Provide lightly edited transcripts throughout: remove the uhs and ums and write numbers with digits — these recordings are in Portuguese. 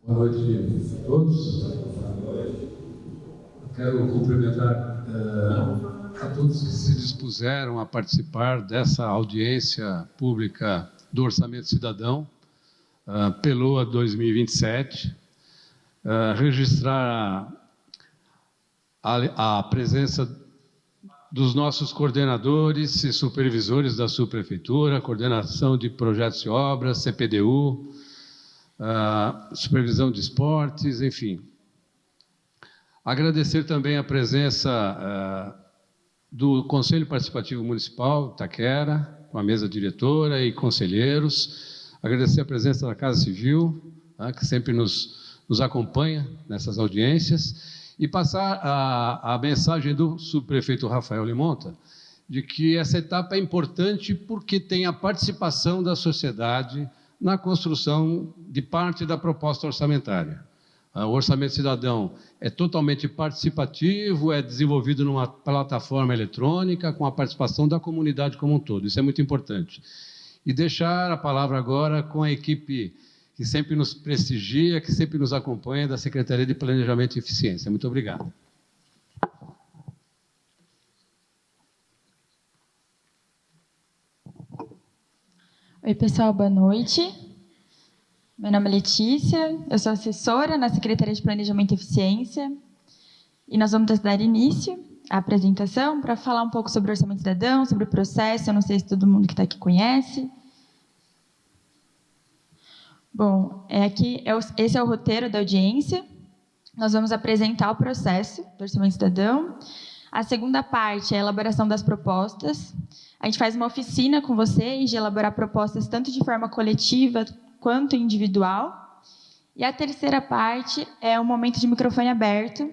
Boa noite a todos. Quero cumprimentar a todos que se dispuseram a participar dessa audiência pública do Orçamento Cidadão, PELOA 2027, registrar a presença dos nossos coordenadores e supervisores da subprefeitura, coordenação de projetos e obras, CPDU, supervisão de esportes, enfim. Agradecer também a presença do Conselho Participativo Municipal, Itaquera, com a mesa diretora e conselheiros. Agradecer a presença da Casa Civil, que sempre nos acompanha nessas audiências. E passar a mensagem do subprefeito Rafael Limonta, de que essa etapa é importante porque tem a participação da sociedade na construção de parte da proposta orçamentária. O Orçamento Cidadão é totalmente participativo, é desenvolvido numa plataforma eletrônica com a participação da comunidade como um todo. Isso é muito importante. E deixar a palavra agora com a equipe que sempre nos prestigia, que sempre nos acompanha, da Secretaria de Planejamento e Eficiência. Muito obrigado. Oi, pessoal, boa noite. Meu nome é Letícia, eu sou assessora na Secretaria de Planejamento e Eficiência e nós vamos dar início à apresentação para falar um pouco sobre o Orçamento Cidadão, sobre o processo. Eu não sei se todo mundo que está aqui conhece. Bom, esse é o roteiro da audiência. Nós vamos apresentar o processo do Orçamento Cidadão. A segunda parte é a elaboração das propostas. A gente faz uma oficina com vocês de elaborar propostas tanto de forma coletiva quanto individual. E a terceira parte é um momento de microfone aberto,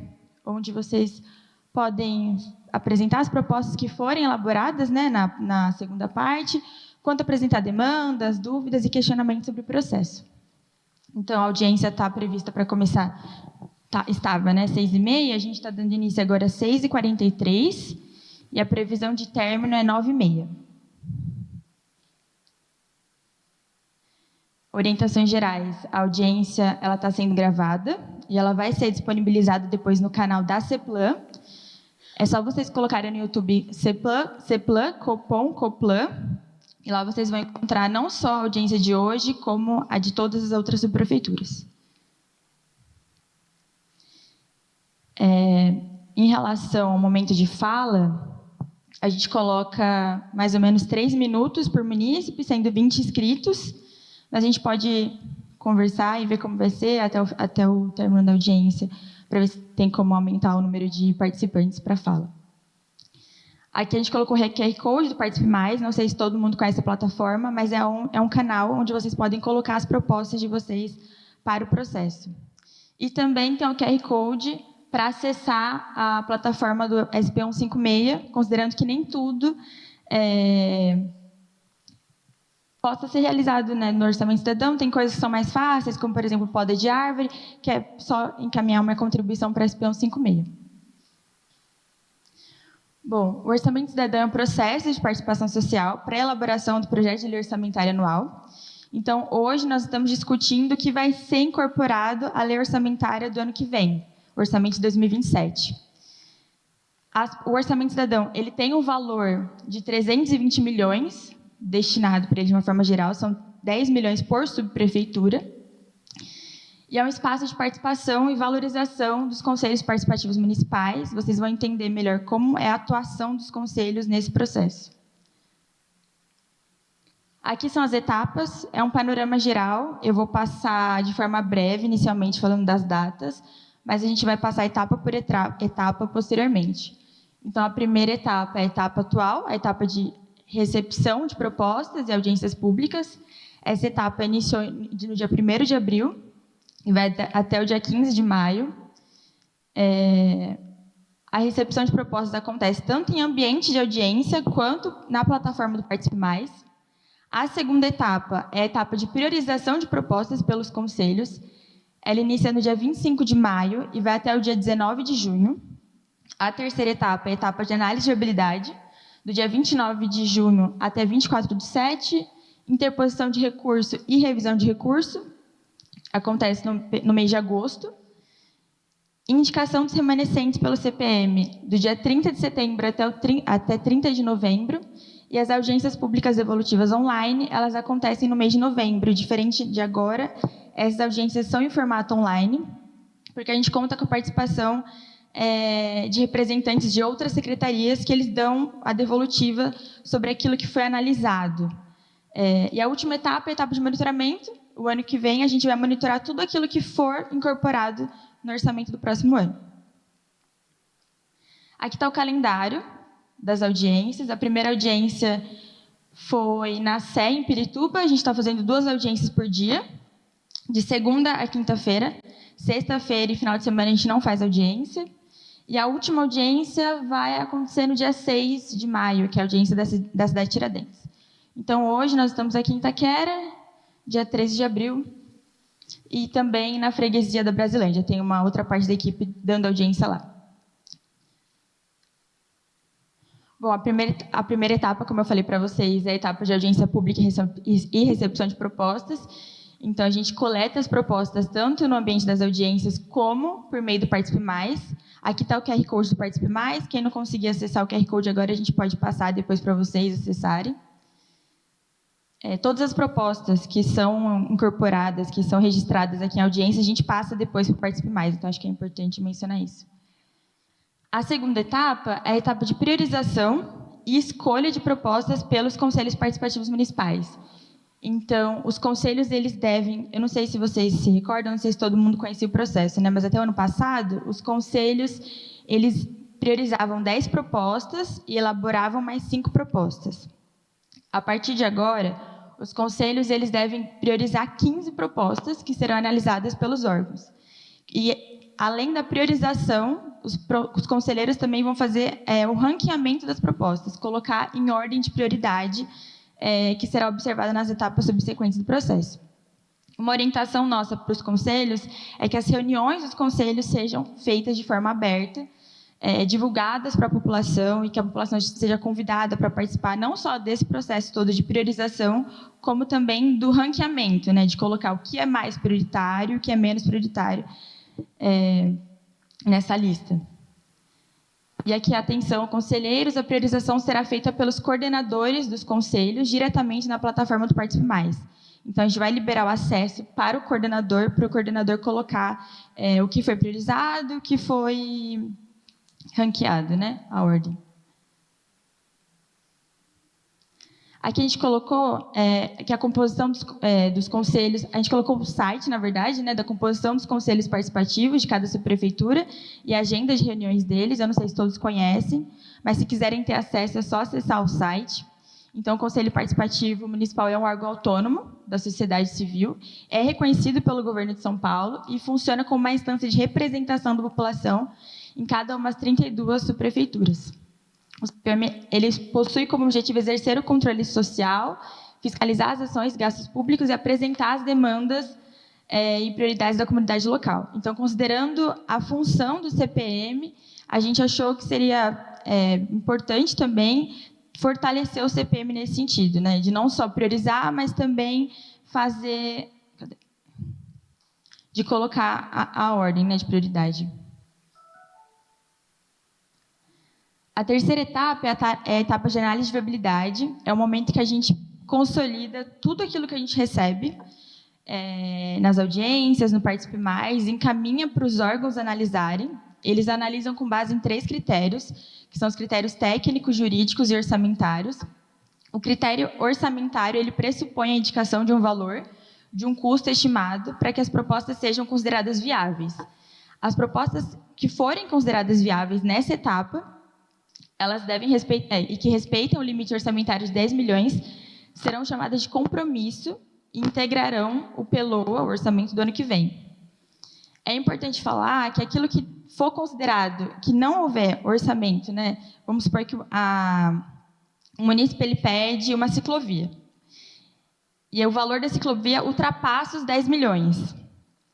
onde vocês podem apresentar as propostas que forem elaboradas, né, na segunda parte, quanto apresentar demandas, dúvidas e questionamentos sobre o processo. Então, a audiência está prevista para começar, estava, né, 6h30, a gente está dando início agora às 6h43, e a previsão de término é 9h30. Orientações gerais. A audiência está sendo gravada e ela vai ser disponibilizada depois no canal da CEPLAN. É só vocês colocarem no YouTube CEPLAN, Coplan, e lá vocês vão encontrar não só a audiência de hoje, como a de todas as outras subprefeituras. Em relação ao momento de fala, a gente coloca mais ou menos 3 minutos por munícipe, sendo 20 inscritos. Mas a gente pode conversar e ver como vai ser até o término da audiência, para ver se tem como aumentar o número de participantes para a fala. Aqui a gente colocou o QR Code do Participe Mais, não sei se todo mundo conhece a plataforma, mas é um canal onde vocês podem colocar as propostas de vocês para o processo. E também tem o QR Code para acessar a plataforma do SP 156, considerando que nem tudo possa ser realizado, né, no Orçamento Cidadão. Tem coisas que são mais fáceis, como, por exemplo, poda de árvore, que é só encaminhar uma contribuição para a SP 156. Bom, o Orçamento Cidadão é um processo de participação social para a elaboração do projeto de lei orçamentária anual. Então, hoje nós estamos discutindo o que vai ser incorporado à lei orçamentária do ano que vem, o Orçamento de 2027. O Orçamento Cidadão ele tem um valor de 320 milhões destinado para ele de uma forma geral, são 10 milhões por subprefeitura, e é um espaço de participação e valorização dos conselhos participativos municipais. Vocês vão entender melhor como é a atuação dos conselhos nesse processo. Aqui são as etapas, é um panorama geral, eu vou passar de forma breve, inicialmente falando das datas, mas a gente vai passar etapa por etapa posteriormente. Então, a primeira etapa é a etapa atual, a etapa de recepção de propostas e audiências públicas. Essa etapa iniciou no dia 1º de abril e vai até o dia 15 de maio. A recepção de propostas acontece tanto em ambiente de audiência quanto na plataforma do Participe Mais. A segunda etapa é a etapa de priorização de propostas pelos conselhos. Ela inicia no dia 25 de maio e vai até o dia 19 de junho. A terceira etapa é a etapa de análise de viabilidade, do dia 29 de junho até 24 de 7, interposição de recurso e revisão de recurso. acontece no mês de agosto. Indicação dos remanescentes pelo CPM, do dia 30 de setembro até 30 de novembro. E as audiências públicas devolutivas online, elas acontecem no mês de novembro. Diferente de agora, essas audiências são em formato online, porque a gente conta com a participação de representantes de outras secretarias que eles dão a devolutiva sobre aquilo que foi analisado. E a última etapa é a etapa de monitoramento. O ano que vem, a gente vai monitorar tudo aquilo que for incorporado no orçamento do próximo ano. Aqui está o calendário das audiências. A primeira audiência foi na Sé, em Pirituba. A gente está fazendo 2 audiências por dia, de segunda a quinta-feira. Sexta-feira e final de semana a gente não faz audiência. E a última audiência vai acontecer no dia 6 de maio, que é a audiência da cidade de Tiradentes. Então, hoje nós estamos aqui em Itaquera, dia 13 de abril, e também na freguesia da Brasilândia. Tem uma outra parte da equipe dando audiência lá. Bom, a primeira etapa, como eu falei para vocês, é a etapa de audiência pública e recepção de propostas. Então, a gente coleta as propostas tanto no ambiente das audiências como por meio do Participe Mais. Aqui está o QR Code do Participe Mais. Quem não conseguir acessar o QR Code agora, a gente pode passar depois para vocês acessarem. Todas as propostas que são incorporadas, que são registradas aqui em audiência, a gente passa depois para o Participe Mais. Então, acho que é importante mencionar isso. A segunda etapa é a etapa de priorização e escolha de propostas pelos conselhos participativos municipais. Então, os conselhos, eles devem... Eu não sei se vocês se recordam, não sei se todo mundo conhecia o processo, né? Mas até o ano passado, os conselhos, eles priorizavam 10 propostas e elaboravam mais 5 propostas. A partir de agora, os conselhos, eles devem priorizar 15 propostas que serão analisadas pelos órgãos. E, além da priorização, os conselheiros também vão fazer o ranqueamento das propostas, colocar em ordem de prioridade, que será observada nas etapas subsequentes do processo. Uma orientação nossa para os conselhos é que as reuniões dos conselhos sejam feitas de forma aberta, divulgadas para a população e que a população seja convidada para participar não só desse processo todo de priorização, como também do ranqueamento, né, de colocar o que é mais prioritário, o que é menos prioritário nessa lista. E aqui, atenção, conselheiros, a priorização será feita pelos coordenadores dos conselhos diretamente na plataforma do Participe Mais. Então, a gente vai liberar o acesso para o coordenador colocar o que foi priorizado, o que foi ranqueado, né, a ordem. Aqui a gente colocou que a composição dos conselhos, a gente colocou o site, na verdade, né, da composição dos conselhos participativos de cada subprefeitura e a agenda de reuniões deles. Eu não sei se todos conhecem, mas se quiserem ter acesso é só acessar o site. Então, o Conselho Participativo Municipal é um órgão autônomo da sociedade civil, é reconhecido pelo governo de São Paulo e funciona como uma instância de representação da população em cada uma das 32 subprefeituras. O CPM, ele possui como objetivo exercer o controle social, fiscalizar as ações e gastos públicos e apresentar as demandas e prioridades da comunidade local. Então, considerando a função do CPM, a gente achou que seria importante também fortalecer o CPM nesse sentido, né, de não só priorizar, mas também de colocar a ordem, né, de prioridade. A terceira etapa é a etapa de análise de viabilidade. É o momento que a gente consolida tudo aquilo que a gente recebe nas audiências, no Participe Mais, encaminha para os órgãos analisarem. Eles analisam com base em 3 critérios, que são os critérios técnicos, jurídicos e orçamentários. O critério orçamentário, ele pressupõe a indicação de um valor, de um custo estimado, para que as propostas sejam consideradas viáveis. As propostas que forem consideradas viáveis nessa etapa, elas devem respeitar, e que respeitam o limite orçamentário de 10 milhões, serão chamadas de compromisso e integrarão o PELOA, o orçamento do ano que vem. É importante falar que aquilo que for considerado, que não houver orçamento, né, vamos supor que o município ele pede uma ciclovia, e o valor da ciclovia ultrapassa os 10 milhões.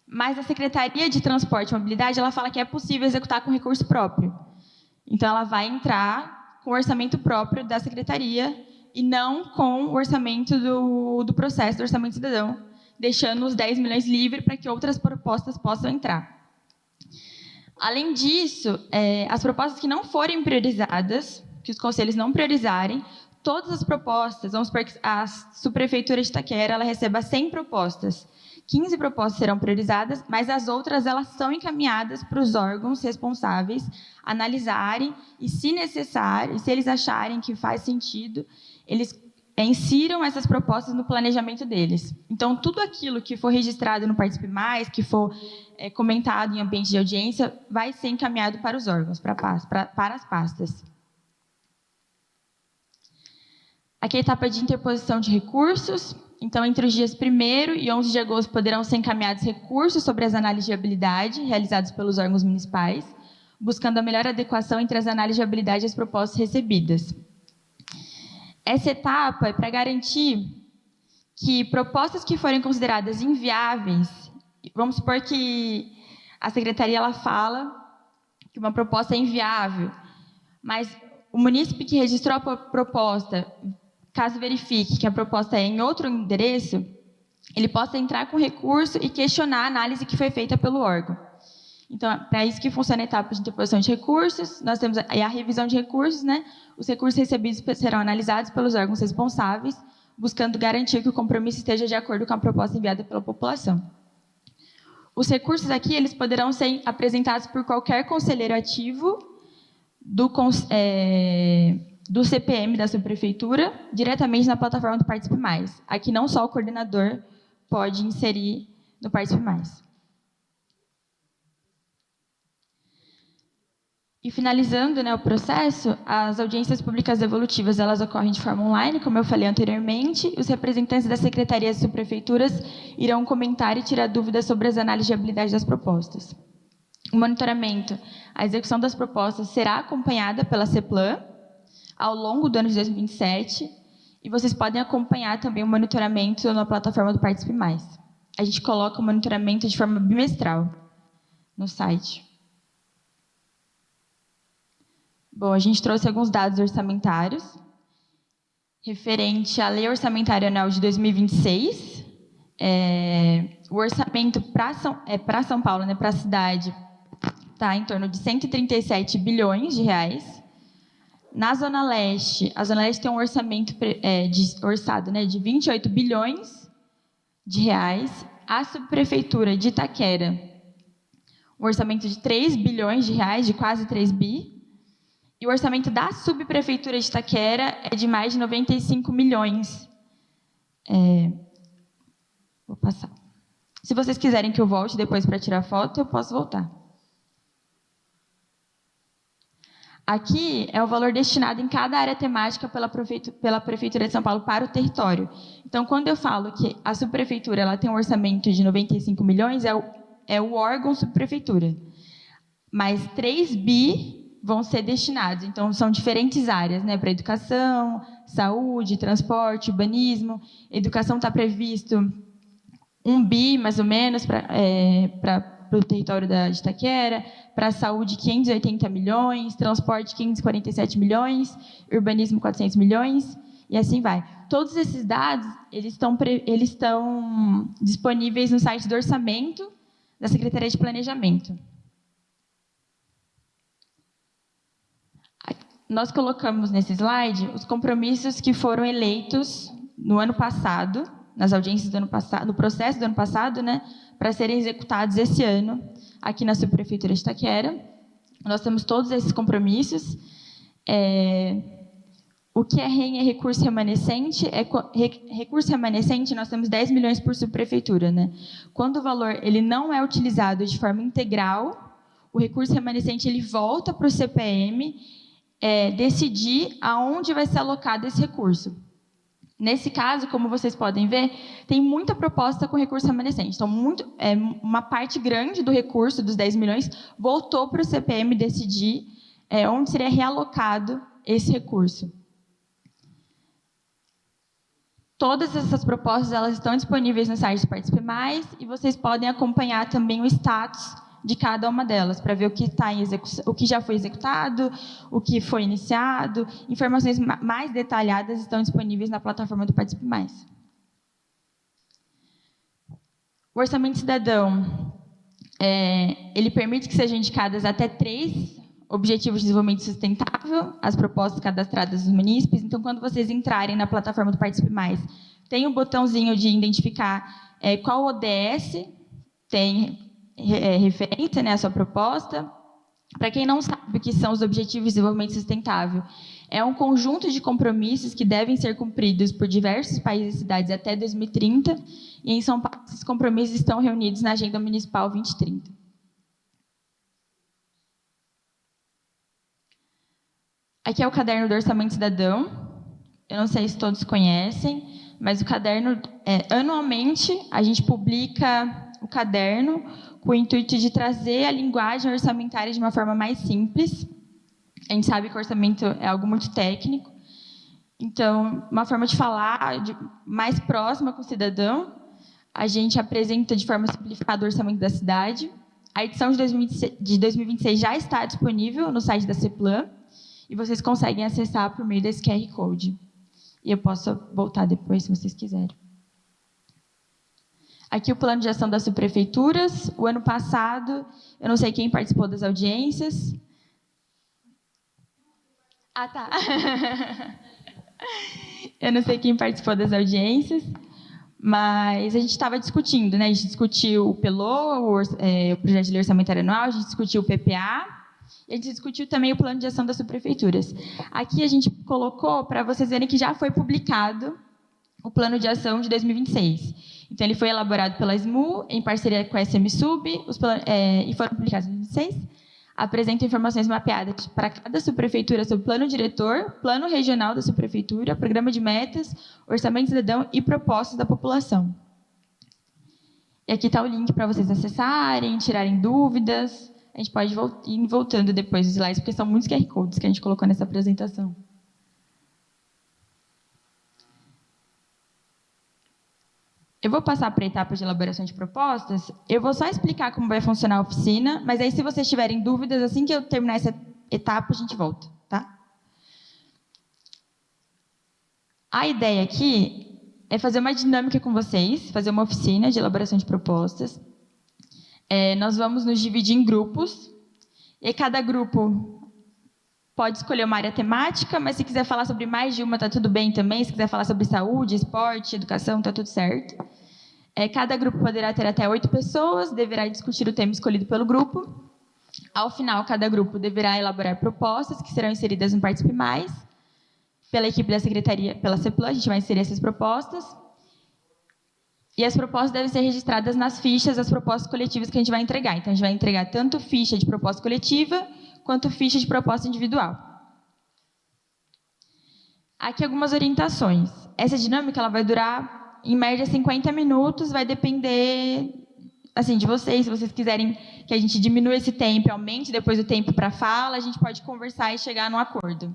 Mas a Secretaria de Transporte e Mobilidade ela fala que é possível executar com recurso próprio. Então, ela vai entrar com o orçamento próprio da Secretaria e não com o orçamento do processo do Orçamento Cidadão, deixando os 10 milhões livres para que outras propostas possam entrar. Além disso, as propostas que não forem priorizadas, que os conselhos não priorizarem, todas as propostas, vamos supor que a subprefeitura de Itaquera ela receba 100 propostas. 15 propostas serão priorizadas, mas as outras elas são encaminhadas para os órgãos responsáveis analisarem e, se necessário, e se eles acharem que faz sentido, eles insiram essas propostas no planejamento deles. Então, tudo aquilo que for registrado no Participe Mais, que for comentado em ambiente de audiência, vai ser encaminhado para os órgãos, para as pastas. Aqui é a etapa de interposição de recursos. Então, entre os dias 1º e 11 de agosto, poderão ser encaminhados recursos sobre as análises de habilidade realizados pelos órgãos municipais, buscando a melhor adequação entre as análises de habilidade e as propostas recebidas. Essa etapa é para garantir que propostas que forem consideradas inviáveis, vamos supor que a secretaria ela fala que uma proposta é inviável, mas o munícipe que registrou a proposta, caso verifique que a proposta é em outro endereço, ele possa entrar com recurso e questionar a análise que foi feita pelo órgão. Então, para isso que funciona a etapa de interposição de recursos, nós temos a revisão de recursos, né? Os recursos recebidos serão analisados pelos órgãos responsáveis, buscando garantir que o compromisso esteja de acordo com a proposta enviada pela população. Os recursos aqui eles poderão ser apresentados por qualquer conselheiro ativo do CPM da subprefeitura, diretamente na plataforma do Participe Mais. Aqui não só o coordenador pode inserir no Participe Mais. E finalizando, né, o processo, as audiências públicas devolutivas elas ocorrem de forma online, como eu falei anteriormente, e os representantes das secretarias e subprefeituras irão comentar e tirar dúvidas sobre as análises de habilidade das propostas. O monitoramento, a execução das propostas será acompanhada pela CEPLAN ao longo do ano de 2027, e vocês podem acompanhar também o monitoramento na plataforma do Participe Mais. A gente coloca o monitoramento de forma bimestral no site. Bom, a gente trouxe alguns dados orçamentários referente à Lei Orçamentária Anual de 2026. O orçamento para São Paulo, né, para a cidade, está em torno de 137 bilhões de reais. Na Zona Leste, a Zona Leste tem um orçamento orçado, né, de 28 bilhões de reais. A subprefeitura de Itaquera, um orçamento de 3 bilhões de reais, de quase 3 bi. E o orçamento da subprefeitura de Itaquera é de mais de 95 milhões. Vou passar. Se vocês quiserem que eu volte depois para tirar foto, eu posso voltar. Aqui é o valor destinado em cada área temática pela Prefeitura de São Paulo para o território. Então, quando eu falo que a subprefeitura ela tem um orçamento de 95 milhões, é o órgão subprefeitura. Mas 3 bi vão ser destinados. Então, são diferentes áreas, né, para educação, saúde, transporte, urbanismo. Educação está previsto 1 bi, mais ou menos, para o território de Itaquera, para a saúde, 580 milhões, transporte, 547 milhões, urbanismo, 400 milhões, e assim vai. Todos esses dados, eles estão disponíveis no site do orçamento da Secretaria de Planejamento. Nós colocamos nesse slide os compromissos que foram eleitos no ano passado, nas audiências do ano passado, no processo do ano passado, né, para serem executados esse ano, aqui na subprefeitura de Itaquera. Nós temos todos esses compromissos. O que é REM é recurso remanescente. Recurso remanescente, nós temos 10 milhões por subprefeitura, né? Quando o valor ele não é utilizado de forma integral, o recurso remanescente ele volta para o CPM decidir aonde vai ser alocado esse recurso. Nesse caso, como vocês podem ver, tem muita proposta com recurso remanescente. Então, uma parte grande do recurso, dos 10 milhões, voltou para o CPM decidir onde seria realocado esse recurso. Todas essas propostas elas estão disponíveis no site do Participe Mais e vocês podem acompanhar também o status de cada uma delas, para ver o que está em execução, o que já foi executado, o que foi iniciado. Informações mais detalhadas estão disponíveis na plataforma do Participe Mais. O Orçamento Cidadão, ele permite que sejam indicadas até 3 Objetivos de Desenvolvimento Sustentável, as propostas cadastradas dos munícipes. Então, quando vocês entrarem na plataforma do Participe Mais, tem um botãozinho de identificar qual ODS tem referência, né, à sua proposta. Para quem não sabe o que são os Objetivos de Desenvolvimento Sustentável, é um conjunto de compromissos que devem ser cumpridos por diversos países e cidades até 2030, e em São Paulo esses compromissos estão reunidos na Agenda Municipal 2030. Aqui é o caderno do Orçamento Cidadão. Eu não sei se todos conhecem, mas o caderno, anualmente, a gente publica o caderno com o intuito de trazer a linguagem orçamentária de uma forma mais simples. A gente sabe que o orçamento é algo muito técnico, então, uma forma de falar mais próxima com o cidadão, a gente apresenta de forma simplificada o orçamento da cidade. A edição de 2026 já está disponível no site da CEPLAN, e vocês conseguem acessar por meio desse QR Code. E eu posso voltar depois, se vocês quiserem. Aqui o plano de ação das subprefeituras. O ano passado, eu não sei quem participou das audiências. Ah, tá. Eu não sei quem participou das audiências, mas a gente estava discutindo, né? A gente discutiu o PELO, o Projeto de Lei Orçamentária Anual, a gente discutiu o PPA, e a gente discutiu também o plano de ação das subprefeituras. Aqui a gente colocou para vocês verem que já foi publicado o plano de ação de 2026. Então, ele foi elaborado pela SMU, em parceria com a SMSub, e foram publicados em 2026. Apresenta informações mapeadas para cada subprefeitura sobre plano diretor, plano regional da subprefeitura, programa de metas, orçamento cidadão e propostas da população. E aqui está o link para vocês acessarem, tirarem dúvidas. A gente pode ir voltando depois dos slides, porque são muitos QR Codes que a gente colocou nessa apresentação. Eu vou passar para a etapa de elaboração de propostas. Eu vou só explicar como vai funcionar a oficina, mas aí, se vocês tiverem dúvidas, assim que eu terminar essa etapa, a gente volta, tá? A ideia aqui é fazer uma dinâmica com vocês, fazer uma oficina de elaboração de propostas. Nós vamos nos dividir em grupos, e cada grupo pode escolher uma área temática, mas se quiser falar sobre mais de uma, está tudo bem também. Se quiser falar sobre saúde, esporte, educação, está tudo certo. Cada grupo poderá ter até 8 pessoas, deverá discutir o tema escolhido pelo grupo. Ao final, cada grupo deverá elaborar propostas que serão inseridas no Participe Mais, pela equipe da secretaria, pela CEPLAN, a gente vai inserir essas propostas. E as propostas devem ser registradas nas fichas das propostas coletivas que a gente vai entregar. Então, a gente vai entregar tanto ficha de proposta coletiva, quanto ficha de proposta individual. Aqui algumas orientações. Essa dinâmica ela vai durar, em média, 50 minutos, vai depender assim, de vocês. Se vocês quiserem que a gente diminua esse tempo, aumente depois o tempo para fala, a gente pode conversar e chegar num acordo.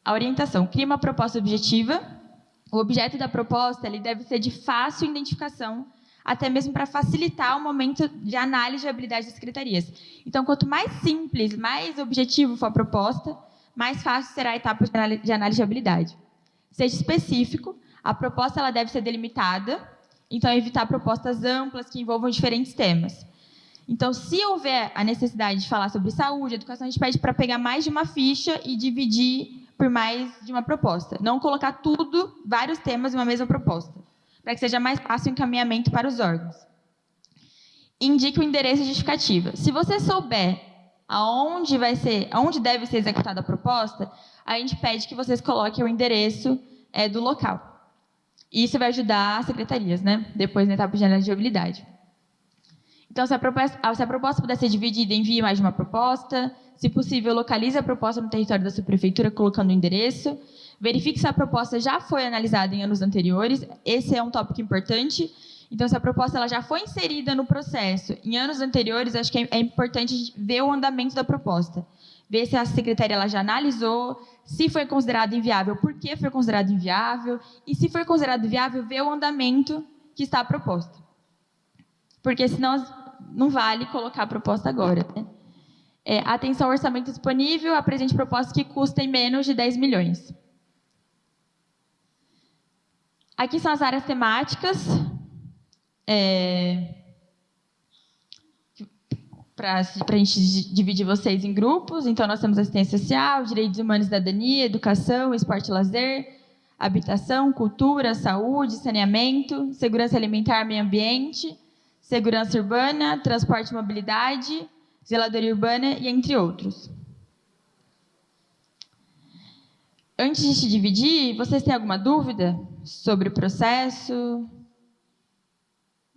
A orientação: cria uma proposta objetiva. O objeto da proposta ele deve ser de fácil identificação, até mesmo para facilitar o momento de análise de habilidade das secretarias. Então, quanto mais simples, mais objetivo for a proposta, mais fácil será a etapa de análise de habilidade. Seja específico, a proposta ela deve ser delimitada, então evitar propostas amplas que envolvam diferentes temas. Então, se houver a necessidade de falar sobre saúde, educação, a gente pede para pegar mais de uma ficha e dividir por mais de uma proposta. Não colocar tudo, vários temas em uma mesma proposta, para que seja mais fácil o encaminhamento para os órgãos. Indique o endereço de justificativa. Se você souber aonde deve ser executada a proposta, a gente pede que vocês coloquem o endereço do local. Isso vai ajudar as secretarias, né? Depois na etapa de análise de habilidade. Então, se a proposta puder ser dividida, envie mais de uma proposta. Se possível, localize a proposta no território da subprefeitura, colocando o endereço. Verifique se a proposta já foi analisada em anos anteriores. Esse é um tópico importante. Então, se a proposta ela já foi inserida no processo em anos anteriores, acho que é importante a gente ver o andamento da proposta. Ver se a secretaria ela já analisou, se foi considerado inviável, por que foi considerado inviável, e se for considerado viável, ver o andamento que está proposto. Porque senão não vale colocar a proposta agora, né? Atenção ao orçamento disponível, apresente propostas que custem menos de 10 milhões. Aqui são as áreas temáticas. Para a gente dividir vocês em grupos. Então, nós temos assistência social, direitos humanos e cidadania, educação, esporte e lazer, habitação, cultura, saúde, saneamento, segurança alimentar, meio ambiente, segurança urbana, transporte e mobilidade, zeladoria urbana e entre outros. Antes de se dividir, vocês têm alguma dúvida sobre o processo?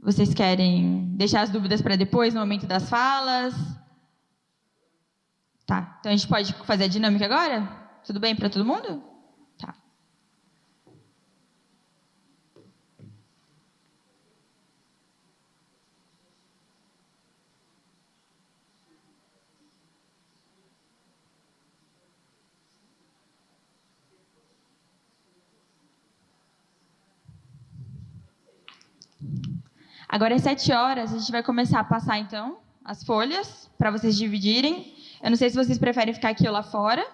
Vocês querem deixar as dúvidas para depois, no momento das falas? Tá, então a gente pode fazer a dinâmica agora? Tudo bem para todo mundo? Tá. Agora é 7h, a gente vai começar a passar, então, as folhas, para vocês dividirem. Eu não sei se vocês preferem ficar aqui ou lá fora.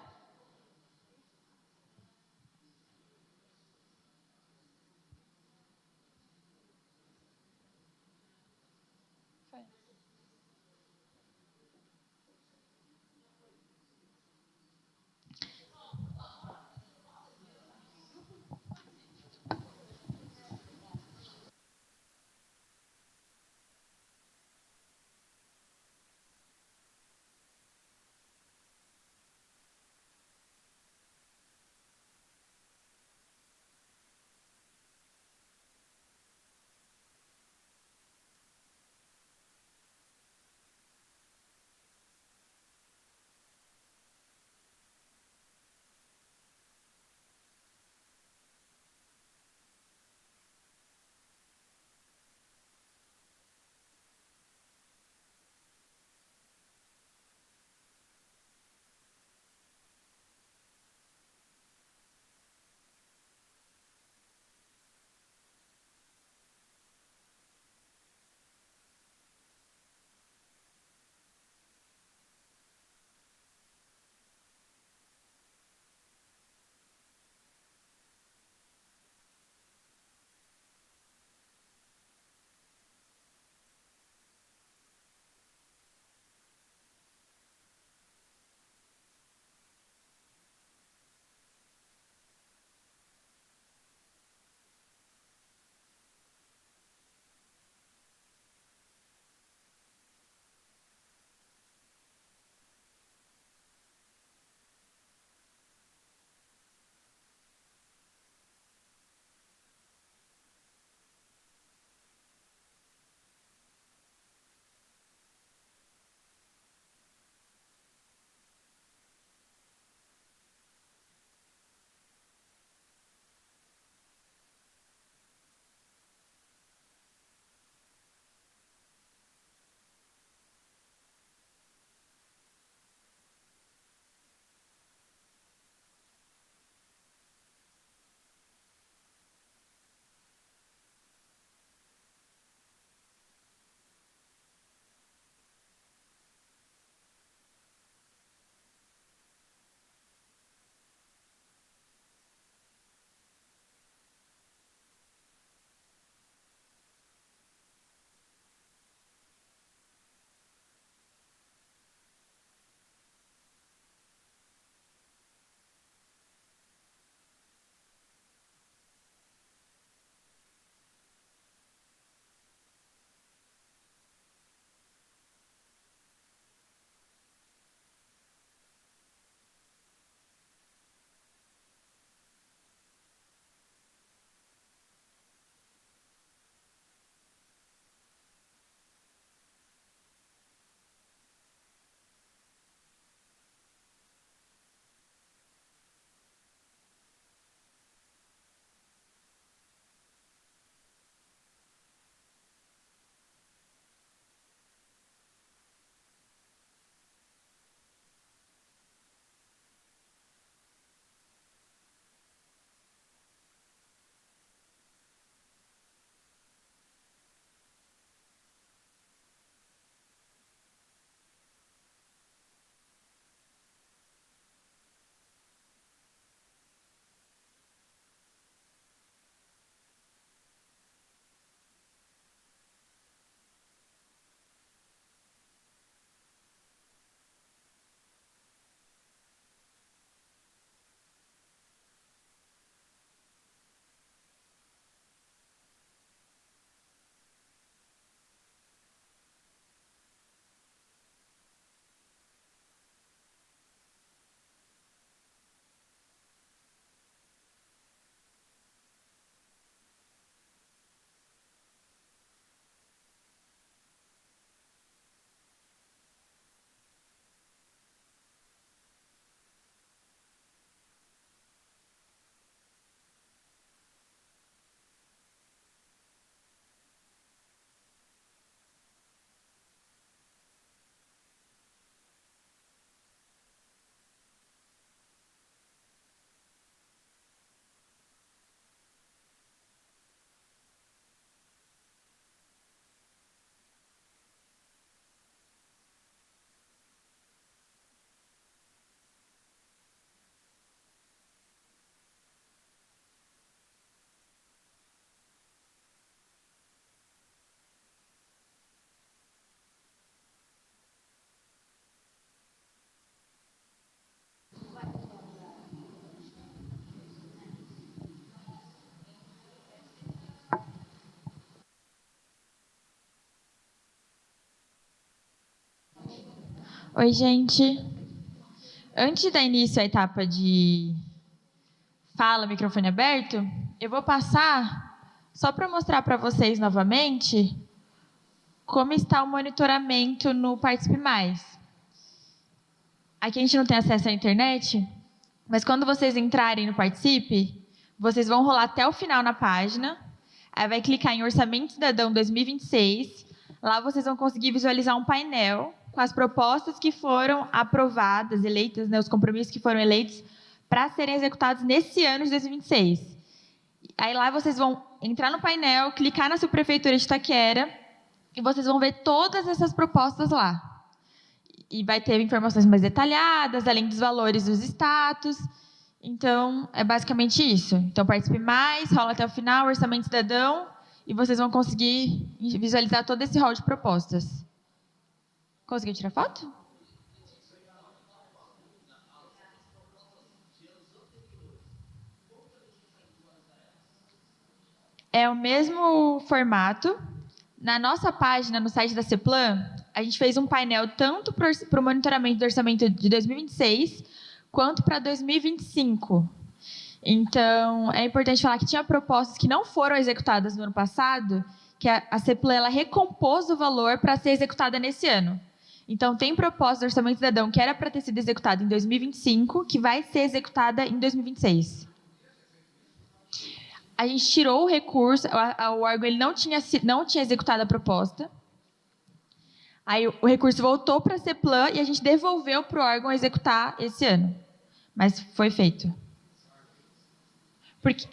Oi, gente. Antes de dar início à etapa de fala, microfone aberto, eu vou passar só para mostrar para vocês novamente como está o monitoramento no Participe Mais. Aqui a gente não tem acesso à internet, mas quando vocês entrarem no Participe, vocês vão rolar até o final na página, aí vai clicar em Orçamento Cidadão 2026, lá vocês vão conseguir visualizar um painel com as propostas que foram aprovadas, eleitas, né, os compromissos que foram eleitos para serem executados nesse ano de 2026. Aí lá vocês vão entrar no painel, clicar na subprefeitura de Itaquera e vocês vão ver todas essas propostas lá. E vai ter informações mais detalhadas, além dos valores dos status. Então, é basicamente isso. Então, Participe Mais, rola até o final, Orçamento Cidadão, e vocês vão conseguir visualizar todo esse rol de propostas. Conseguiu tirar foto? É o mesmo formato. Na nossa página, no site da CEPLAN, a gente fez um painel tanto para o monitoramento do orçamento de 2026, quanto para 2025. Então, é importante falar que tinha propostas que não foram executadas no ano passado, que a CEPLAN ela recompôs o valor para ser executada nesse ano. Então, tem proposta do Orçamento Cidadão que era para ter sido executada em 2025, que vai ser executada em 2026. A gente tirou o recurso, o órgão ele não tinha executado a proposta. Aí o recurso voltou para a CEPLAN e a gente devolveu para o órgão executar esse ano. Mas foi feito. Porque...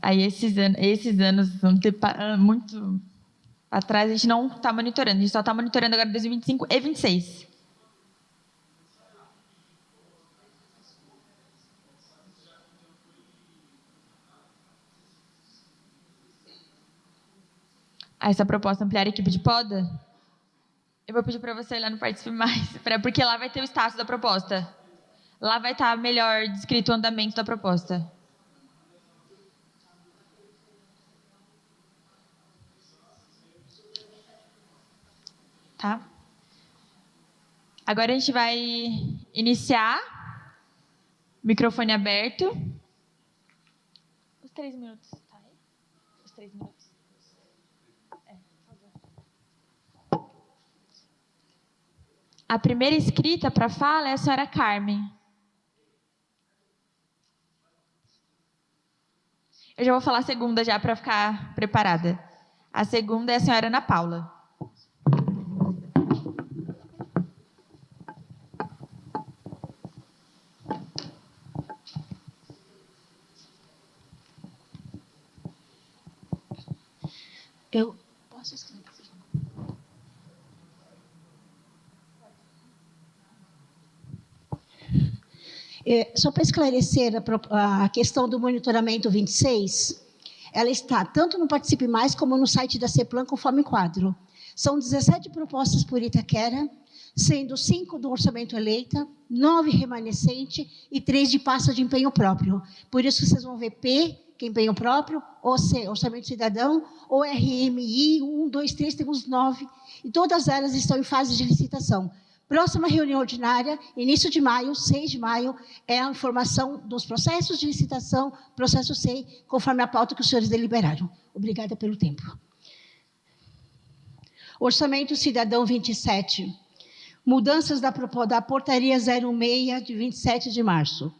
aí esses anos vão ter muito atrás, a gente não está monitorando, a gente só está monitorando agora 2025 e 2026. Essa proposta ampliar a equipe de poda, eu vou pedir para você ir lá no Participe Mais, porque lá vai ter o status da proposta. Lá vai estar melhor descrito o andamento da proposta. Tá? Agora a gente vai iniciar. Microfone aberto. Os 3 minutos. Tá aí? Os 3 minutos. Por favor. A primeira inscrita para fala é a senhora Carmen. Eu já vou falar a segunda já para ficar preparada. A segunda é a senhora Ana Paula. Eu posso escrever? Só para esclarecer a questão do monitoramento 26, ela está tanto no Participe Mais como no site da CEPLAN, conforme quadro. São 17 propostas por Itaquera, sendo 5 do orçamento eleita, 9 remanescente e 3 de pasta de empenho próprio. Por isso que vocês vão ver P, que é empenho próprio, OC, Orçamento Cidadão, ORMI, 1, 2, 3, temos 9, e todas elas estão em fase de licitação. Próxima reunião ordinária, início de maio, 6 de maio, é a informação dos processos de licitação, processo C, conforme a pauta que os senhores deliberaram. Obrigada pelo tempo. Orçamento Cidadão 27. Mudanças da portaria 06 de 27 de março.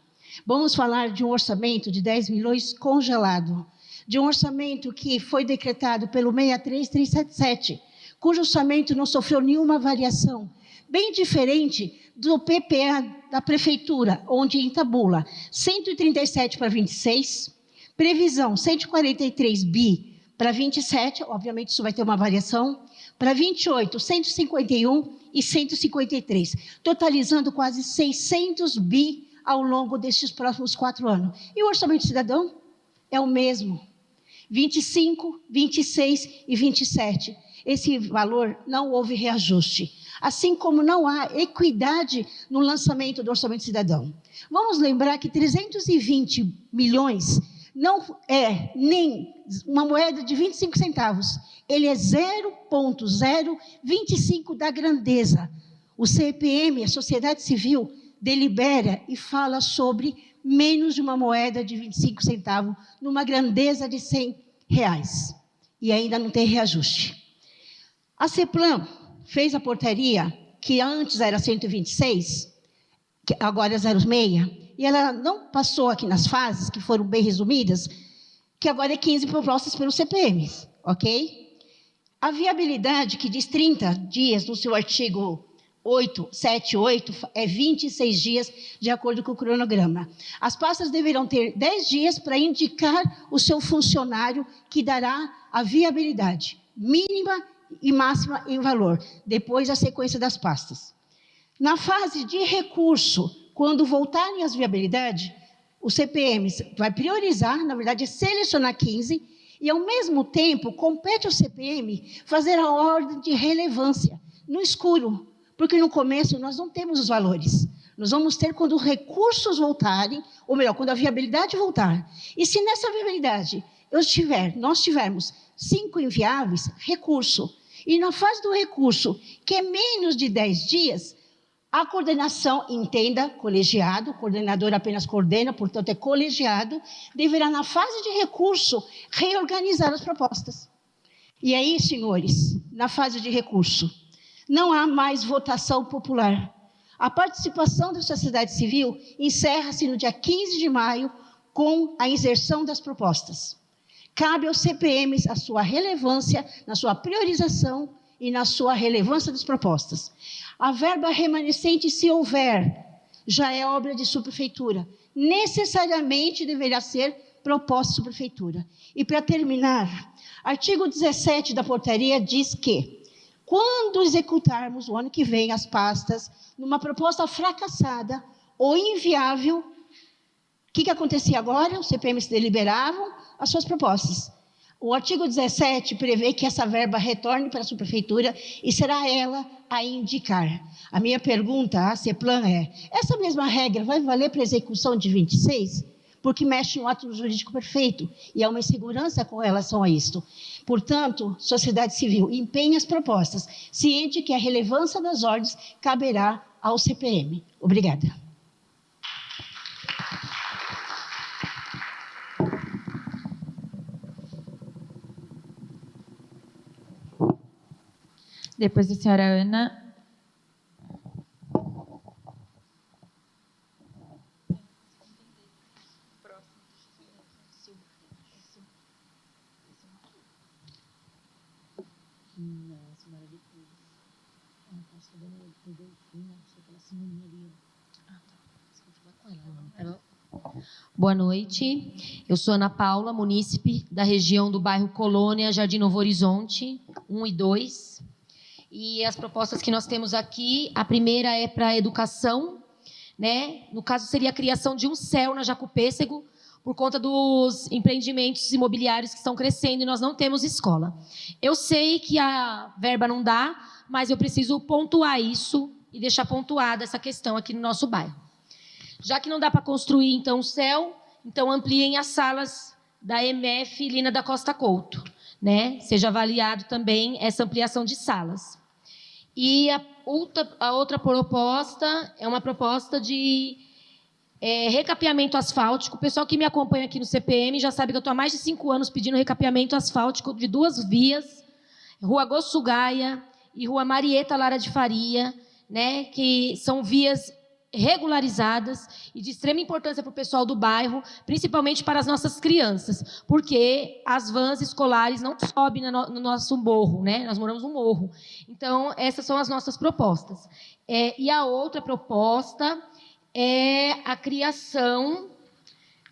Vamos falar de um orçamento de 10 milhões congelado, de um orçamento que foi decretado pelo 63377, cujo orçamento não sofreu nenhuma variação, bem diferente do PPA da Prefeitura, onde em tabula 137 para 26, previsão 143 bi para 27, obviamente isso vai ter uma variação, para 28, 151 e 153, totalizando quase 600 bi ao longo destes próximos 4 anos. E o Orçamento Cidadão é o mesmo, 25, 26 e 27. Esse valor não houve reajuste, assim como não há equidade no lançamento do Orçamento Cidadão. Vamos lembrar que 320 milhões não é nem uma moeda de 25 centavos, ele é 0,025 da grandeza. O CPM, a sociedade civil, delibera e fala sobre menos de uma moeda de 25 centavos, numa grandeza de R$100. E ainda não tem reajuste. A CEPLAN fez a portaria, que antes era 126, que agora é 06, e ela não passou aqui nas fases, que foram bem resumidas, que agora é 15 propostas pelo CPM, ok? A viabilidade, que diz 30 dias no seu artigo 78, é 26 dias, de acordo com o cronograma. As pastas deverão ter 10 dias para indicar o seu funcionário, que dará a viabilidade mínima e máxima em valor, depois a sequência das pastas. Na fase de recurso, quando voltarem as viabilidades, o CPM vai priorizar, na verdade, selecionar 15, e, ao mesmo tempo, compete ao CPM fazer a ordem de relevância, no escuro, porque no começo nós não temos os valores. Nós vamos ter quando os recursos voltarem, ou melhor, quando a viabilidade voltar. E se nessa viabilidade nós tivermos 5 inviáveis, recurso. E na fase do recurso, que é menos de 10 dias, a coordenação, entenda, colegiado, o coordenador apenas coordena, portanto é colegiado, deverá, na fase de recurso, reorganizar as propostas. E aí, senhores, na fase de recurso, não há mais votação popular. A participação da sociedade civil encerra-se no dia 15 de maio, com a inserção das propostas. Cabe aos CPMs a sua relevância, na sua priorização e na sua relevância das propostas. A verba remanescente, se houver, já é obra de subprefeitura. Necessariamente deverá ser proposta de subprefeitura. E, para terminar, artigo 17 da portaria diz que, quando executarmos o ano que vem as pastas, numa proposta fracassada ou inviável, o que acontecia agora? Os CPMs deliberavam as suas propostas. O artigo 17 prevê que essa verba retorne para a subprefeitura e será ela a indicar. A minha pergunta à CEPLAN é: essa mesma regra vai valer para a execução de 26? Porque mexe no ato jurídico perfeito e há uma insegurança com relação a isto. Portanto, sociedade civil, empenha as propostas, ciente que a relevância das ordens caberá ao CPM. Obrigada. Depois da senhora Ana. Boa noite, eu sou Ana Paula, munícipe da região do bairro Colônia, Jardim Novo Horizonte, 1 e 2. E as propostas que nós temos aqui, a primeira é para a educação, né? No caso, seria a criação de um CEL na Jacupêssego, por conta dos empreendimentos imobiliários que estão crescendo e nós não temos escola. Eu sei que a verba não dá, mas eu preciso pontuar isso e deixar pontuada essa questão aqui no nosso bairro. Já que não dá para construir, então, o CEL, então ampliem as salas da MF Lina da Costa Couto, né? Seja avaliado também essa ampliação de salas. E a outra proposta é uma proposta de recapeamento asfáltico. O pessoal que me acompanha aqui no CPM já sabe que eu estou há mais de 5 anos pedindo recapeamento asfáltico de 2 vias, Rua Gossugaia e Rua Marieta Lara de Faria, né? Que são vias regularizadas e de extrema importância para o pessoal do bairro, principalmente para as nossas crianças, porque as vans escolares não sobem no nosso morro, né? Nós moramos num morro. Então, essas são as nossas propostas. E a outra proposta é a criação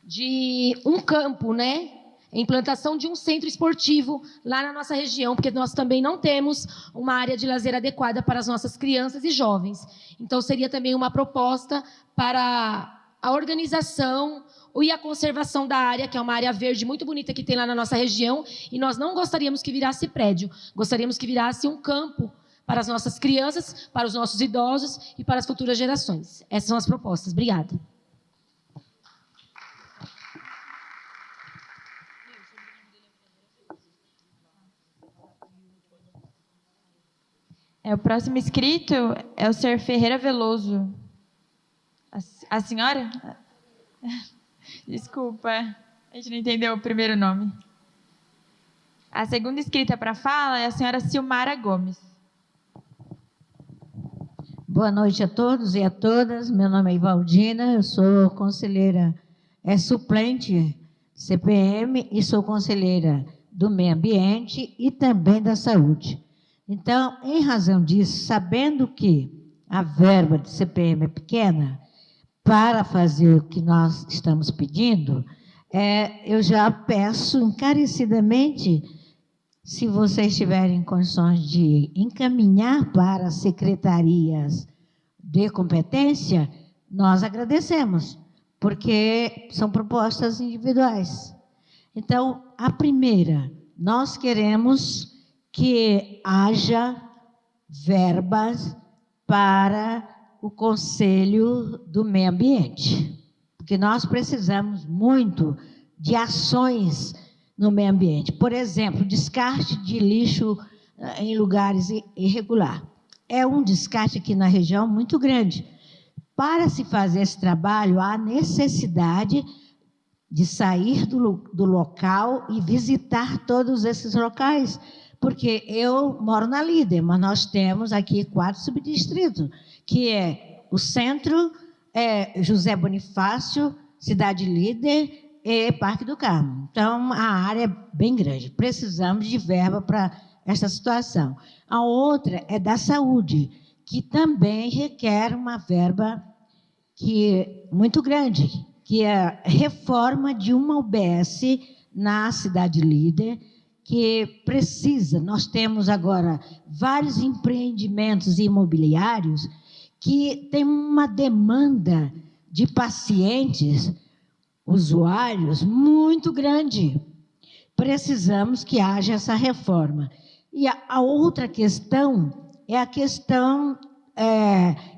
de um campo, né? A implantação de um centro esportivo lá na nossa região, porque nós também não temos uma área de lazer adequada para as nossas crianças e jovens. Então, seria também uma proposta para a organização e a conservação da área, que é uma área verde muito bonita que tem lá na nossa região, e nós não gostaríamos que virasse prédio, gostaríamos que virasse um campo para as nossas crianças, para os nossos idosos e para as futuras gerações. Essas são as propostas. Obrigada. O próximo inscrito é o senhor Ferreira Veloso. A senhora? Desculpa, a gente não entendeu o primeiro nome. A segunda inscrita para fala é a senhora Silmara Gomes. Boa noite a todos e a todas. Meu nome é Ivaldina, eu sou conselheira suplente CPM e sou conselheira do Meio Ambiente e também da Saúde. Então, em razão disso, sabendo que a verba de CPM é pequena, para fazer o que nós estamos pedindo, eu já peço encarecidamente, se vocês tiverem condições de encaminhar para as secretarias de competência, nós agradecemos, porque são propostas individuais. Então, a primeira, nós queremos que haja verbas para o Conselho do Meio Ambiente, porque nós precisamos muito de ações no meio ambiente. Por exemplo, descarte de lixo em lugares irregulares. É um descarte aqui na região muito grande. Para se fazer esse trabalho, há necessidade de sair do local e visitar todos esses locais, porque eu moro na Líder, mas nós temos aqui 4 subdistritos, que é o centro, José Bonifácio, Cidade Líder e Parque do Carmo. Então, a área é bem grande. Precisamos de verba para essa situação. A outra é da saúde, que também requer uma verba muito grande, que é a reforma de uma UBS na Cidade Líder, que precisa. Nós temos agora vários empreendimentos imobiliários que têm uma demanda de pacientes, usuários, muito grande. Precisamos que haja essa reforma. E a outra questão é a questão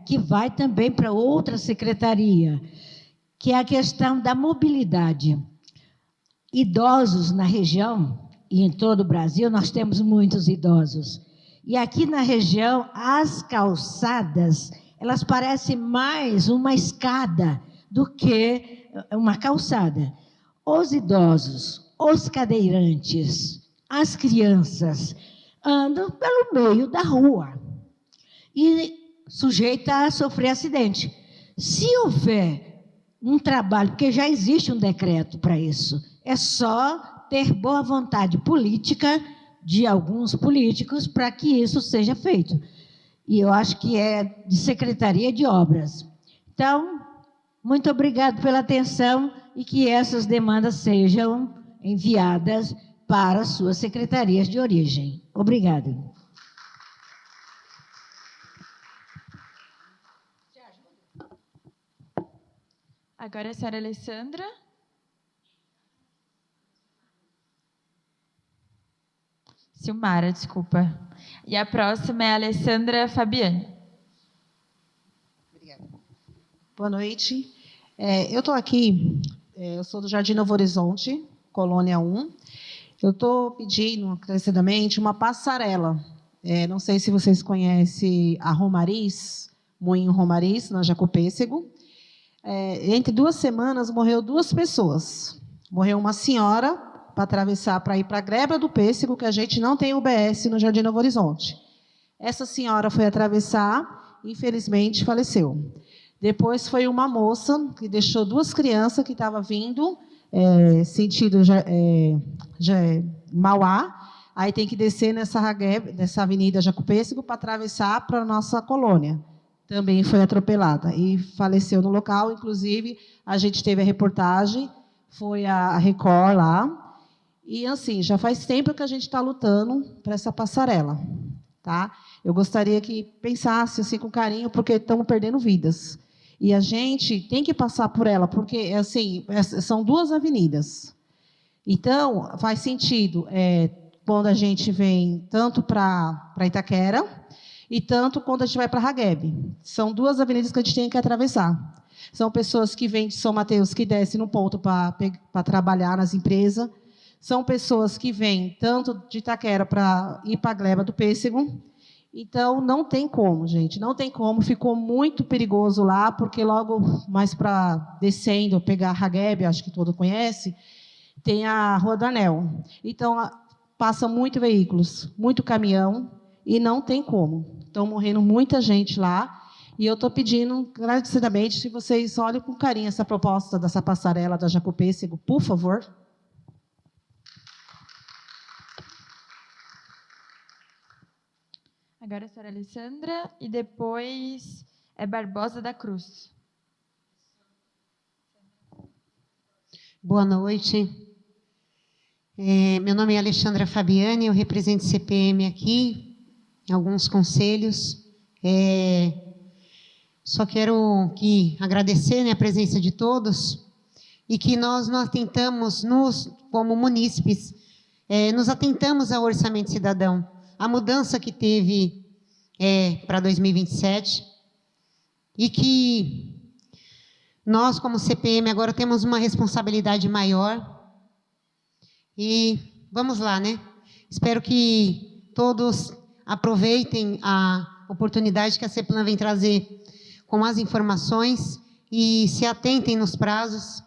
que vai também para outra secretaria, que é a questão da mobilidade. Idosos na região, e em todo o Brasil, nós temos muitos idosos. E aqui na região, as calçadas, elas parecem mais uma escada do que uma calçada. Os idosos, os cadeirantes, as crianças andam pelo meio da rua e sujeita a sofrer acidente. Se houver um trabalho, porque já existe um decreto para isso, é só ter boa vontade política de alguns políticos para que isso seja feito. E eu acho que é de Secretaria de Obras. Então, muito obrigado pela atenção e que essas demandas sejam enviadas para as suas secretarias de origem. Obrigada. Agora a senhora Alessandra. Silmara, desculpa. E a próxima é a Alessandra Fabiani. Obrigada. Boa noite. Eu estou aqui, eu sou do Jardim Novo Horizonte, Colônia 1. Eu estou pedindo, encarecidamente, uma passarela. Não sei se vocês conhecem a Romariz, Moinho Romariz, na Jacopêssego. Entre 2 semanas, morreu 2 pessoas. Morreu uma senhora para atravessar, para ir para a Gleba do Pêssego, que a gente não tem UBS no Jardim Novo Horizonte. Essa senhora foi atravessar, infelizmente faleceu. Depois foi uma moça que deixou 2 crianças que estavam vindo, sentido Mauá, aí tem que descer nessa avenida Jacopêssego para atravessar para a nossa colônia. Também foi atropelada e faleceu no local. Inclusive, a gente teve a reportagem, foi a Record lá. E, assim, já faz tempo que a gente está lutando para essa passarela. Tá? Eu gostaria que pensasse assim, com carinho, porque estamos perdendo vidas. E a gente tem que passar por ela, porque assim, são 2 avenidas. Então, faz sentido quando a gente vem tanto para Itaquera e tanto quando a gente vai para Ragueb. São 2 avenidas que a gente tem que atravessar. São pessoas que vêm de São Mateus, que descem no ponto para trabalhar nas empresas. São pessoas que vêm tanto de Itaquera para ir para a Gleba do Pêssego. Então, não tem como, gente, não tem como. Ficou muito perigoso lá, porque logo mais para descendo, pegar a Hageb, acho que todo conhece, tem a Rua do Anel. Então, passa muito veículos, muito caminhão, e não tem como. Estão morrendo muita gente lá. E eu estou pedindo, agradecidamente, se vocês olhem com carinho essa proposta dessa passarela da Jacopêssego, por favor. Agora a senhora Alessandra e depois é Barbosa da Cruz. Boa noite. Meu nome é Alexandra Fabiani, eu represento o CPM aqui, em alguns conselhos. Só quero agradecer, né, a presença de todos e que nós atentamos, como munícipes, nos atentamos ao Orçamento Cidadão. A mudança que teve para 2027 e que nós, como CPM, agora temos uma responsabilidade maior e vamos lá, né? Espero que todos aproveitem a oportunidade que a CEPLAN vem trazer com as informações e se atentem nos prazos,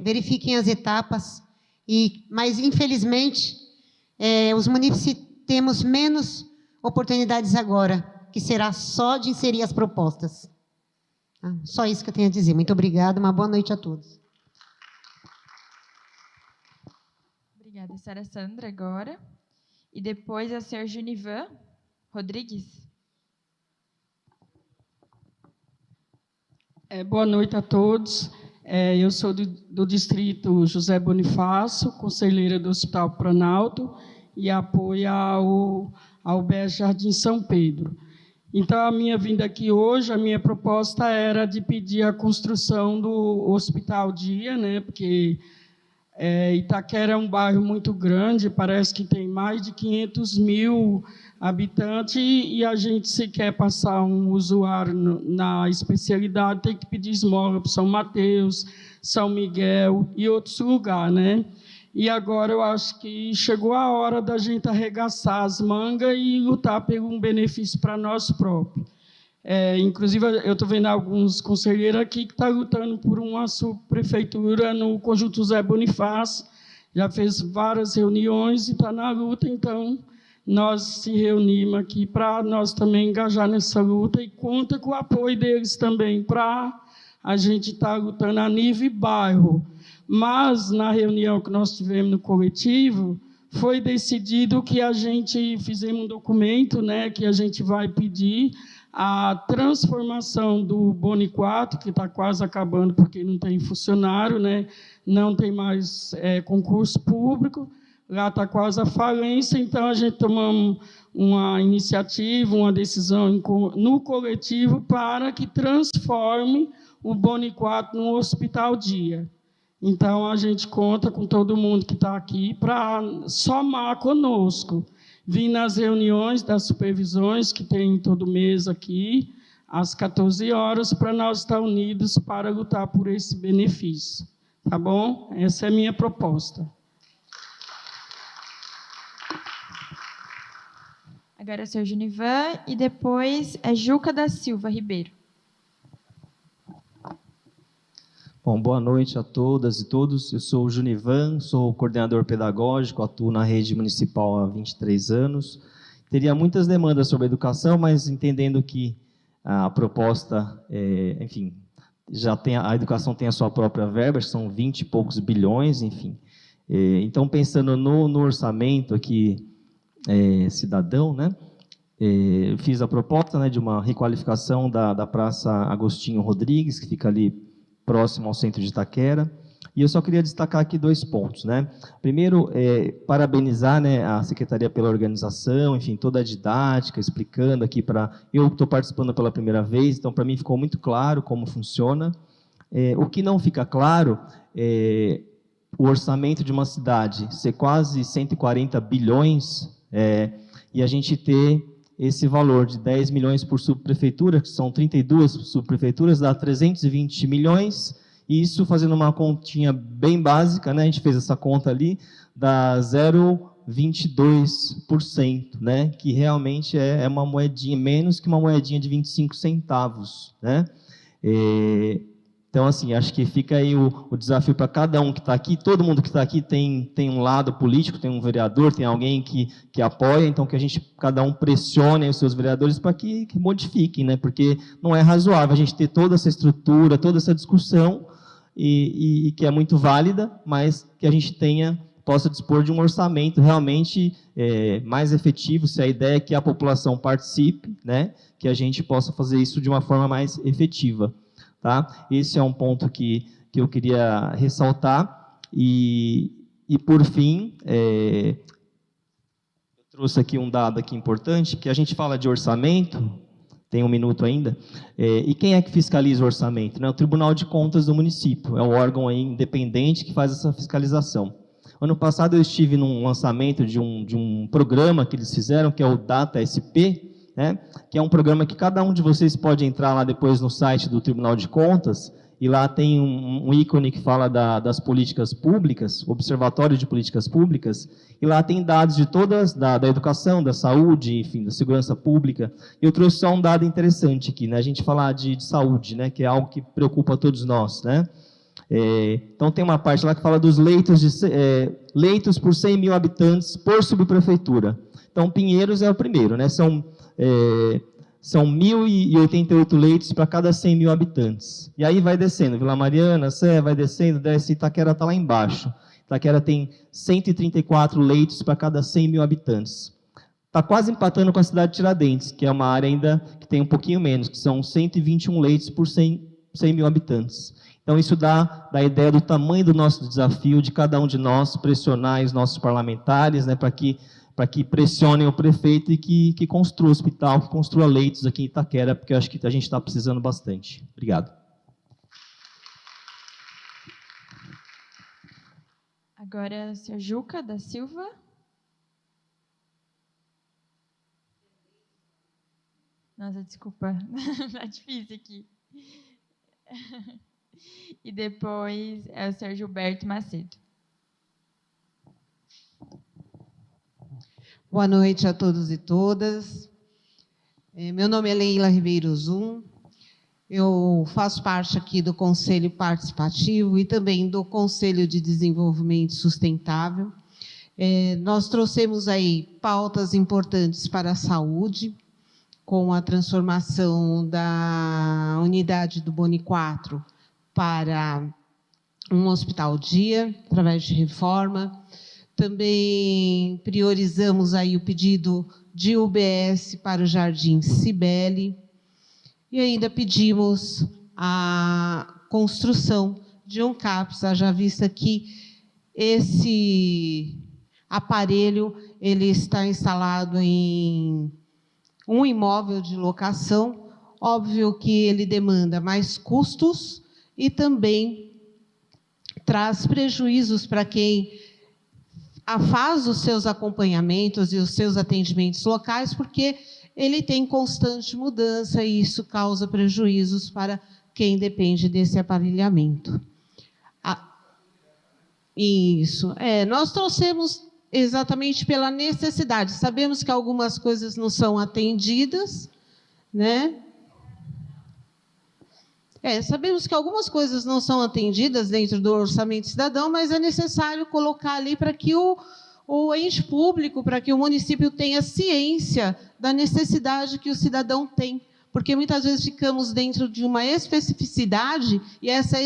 verifiquem as etapas, mas, infelizmente, os munícipes temos menos oportunidades agora, que será só de inserir as propostas. Só isso que eu tenho a dizer. Muito obrigada, uma boa noite a todos. Obrigada, senhora Sandra, agora. E depois a senhora Junivan Rodrigues. Boa noite a todos. Eu sou do distrito José Bonifácio, conselheira do Hospital Planalto, e apoio ao BES Jardim São Pedro. Então, a minha vinda aqui hoje, a minha proposta era de pedir a construção do Hospital Dia, né, porque Itaquera é um bairro muito grande, parece que tem mais de 500 mil habitantes, e a gente, se quer passar um usuário na especialidade, tem que pedir esmola para São Mateus, São Miguel e outros lugares, né? E agora eu acho que chegou a hora da gente arregaçar as mangas e lutar por um benefício para nós próprios. Inclusive, eu estou vendo alguns conselheiros aqui que estão lutando por uma subprefeitura no Conjunto José Bonifácio, já fez várias reuniões e está na luta, então nós se reunimos aqui para nós também engajar nessa luta e conta com o apoio deles também para a gente estar lutando a nível bairro. Mas, na reunião que nós tivemos no coletivo, foi decidido que a gente fizemos um documento, né, que a gente vai pedir a transformação do Boni 4, que está quase acabando porque não tem funcionário, né, não tem mais concurso público, lá está quase a falência, então a gente tomamos uma iniciativa, uma decisão no coletivo para que transforme o Boni 4 no Hospital Dia. Então, a gente conta com todo mundo que está aqui para somar conosco, vir nas reuniões das supervisões que tem todo mês aqui, às 14 horas, para nós estar unidos para lutar por esse benefício. Tá bom? Essa é a minha proposta. Agora é o senhor Junivan e depois é Juca da Silva Ribeiro. Bom, boa noite a todas e todos. Eu sou o Junivan, sou coordenador pedagógico, atuo na rede municipal há 23 anos. Teria muitas demandas sobre a educação, mas entendendo que a proposta, enfim, a educação tem a sua própria verba, são 20 e poucos bilhões, enfim. Então, pensando no orçamento aqui, cidadão, né? Fiz a proposta, né, de uma requalificação da Praça Agostinho Rodrigues, que fica ali próximo ao centro de Itaquera, e eu só queria destacar aqui 2 pontos, né? Primeiro, parabenizar, né, a Secretaria pela organização, enfim, toda a didática, explicando aqui eu estou participando pela primeira vez, então para mim ficou muito claro como funciona. O que não fica claro é o orçamento de uma cidade ser quase 140 bilhões e a gente ter esse valor de 10 milhões por subprefeitura, que são 32 subprefeituras, dá 320 milhões, e isso, fazendo uma continha bem básica, né, a gente fez essa conta ali, dá 22%, né? Que realmente é uma moedinha, menos que uma moedinha de 25 centavos, né? Então, assim, acho que fica aí o desafio para cada um que está aqui. Todo mundo que está aqui tem um lado político, tem um vereador, tem alguém que apoia, então que cada um pressione os seus vereadores para que modifiquem, né? Porque não é razoável a gente ter toda essa estrutura, toda essa discussão, e que é muito válida, mas que a gente possa dispor de um orçamento realmente mais efetivo, se a ideia é que a população participe, né? Que a gente possa fazer isso de uma forma mais efetiva. Tá? Esse é um ponto que eu queria ressaltar. E por fim, eu trouxe aqui um dado aqui importante, que a gente fala de orçamento, tem um minuto ainda, e quem é que fiscaliza o orçamento? Né? O Tribunal de Contas do município, é um órgão aí independente que faz essa fiscalização. Ano passado eu estive num lançamento de um programa que eles fizeram, que é o Data SP, né, que é um programa que cada um de vocês pode entrar lá depois no site do Tribunal de Contas, e lá tem um ícone que fala das políticas públicas, Observatório de Políticas Públicas, e lá tem dados de todas, da educação, da saúde, enfim, da segurança pública. Eu trouxe só um dado interessante aqui, né, a gente falar de saúde, né, que é algo que preocupa todos nós, né. Então tem uma parte lá que fala dos leitos por 100 mil habitantes por subprefeitura. Então Pinheiros é o primeiro, né, são 1.088 leitos para cada 100 mil habitantes. E aí vai descendo, Vila Mariana, Sé, vai descendo, desce, Itaquera está lá embaixo. Itaquera tem 134 leitos para cada 100 mil habitantes. Está quase empatando com a cidade de Tiradentes, que é uma área ainda que tem um pouquinho menos, que são 121 leitos por 100 mil habitantes. Então, isso dá a ideia do tamanho do nosso desafio, de cada um de nós pressionar os nossos parlamentares, né, para que pressionem o prefeito e que construa hospital, que construa leitos aqui em Itaquera, porque eu acho que a gente está precisando bastante. Obrigado. Agora, o senhor Juca da Silva. Nossa, desculpa, está difícil aqui. E depois é o senhor Gilberto Macedo. Boa noite a todos e todas. Meu nome é Leila Ribeiro Zum. Eu faço parte aqui do Conselho Participativo e também do Conselho de Desenvolvimento Sustentável. Nós trouxemos aí pautas importantes para a saúde, com a transformação da unidade do Boni 4 para um hospital-dia, através de reforma. Também priorizamos aí o pedido de UBS para o Jardim Cibele. E ainda pedimos a construção de um CAPS, haja vista que esse aparelho ele está instalado em um imóvel de locação. Óbvio que ele demanda mais custos e também traz prejuízos para quem faz os seus acompanhamentos e os seus atendimentos locais, porque ele tem constante mudança e isso causa prejuízos para quem depende desse aparelhamento. Isso. Nós trouxemos exatamente pela necessidade. Sabemos que algumas coisas não são atendidas, né? Sabemos que algumas coisas não são atendidas dentro do orçamento cidadão, mas é necessário colocar ali para que o ente público, para que o município tenha ciência da necessidade que o cidadão tem, porque muitas vezes ficamos dentro de uma especificidade e essa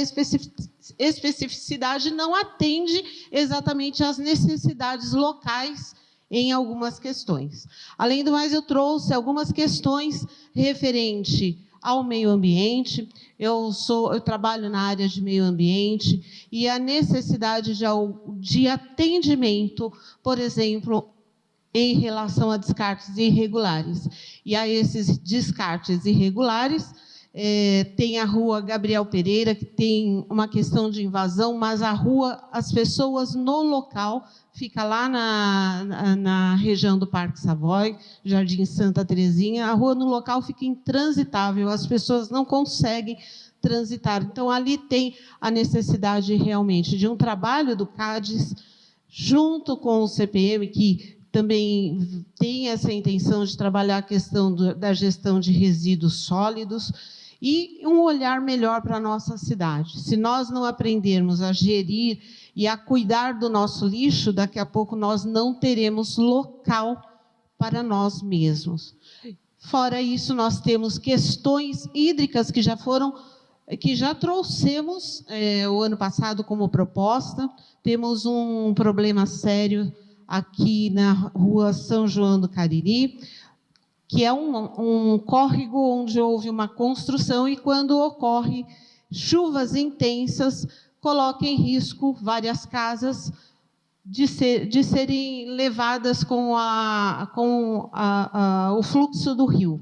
especificidade não atende exatamente às necessidades locais em algumas questões. Além do mais, eu trouxe algumas questões referente ao meio ambiente. Eu trabalho na área de meio ambiente e a necessidade de atendimento, por exemplo, em relação a descartes irregulares. E a esses descartes irregulares, tem a rua Gabriel Pereira, que tem uma questão de invasão, mas a rua, as pessoas no local, fica lá na região do Parque Savoy, Jardim Santa Terezinha, a rua no local fica intransitável, as pessoas não conseguem transitar. Então, ali tem a necessidade realmente de um trabalho do CADES junto com o CPM, que também tem essa intenção de trabalhar a questão da gestão de resíduos sólidos, e um olhar melhor para a nossa cidade. Se nós não aprendermos a gerir e a cuidar do nosso lixo, daqui a pouco nós não teremos local para nós mesmos. Fora isso, nós temos questões hídricas que já trouxemos o ano passado como proposta. Temos um problema sério aqui na rua São João do Cariri, que é um córrego onde houve uma construção e, quando ocorre chuvas intensas, coloca em risco várias casas de serem levadas com o fluxo do rio.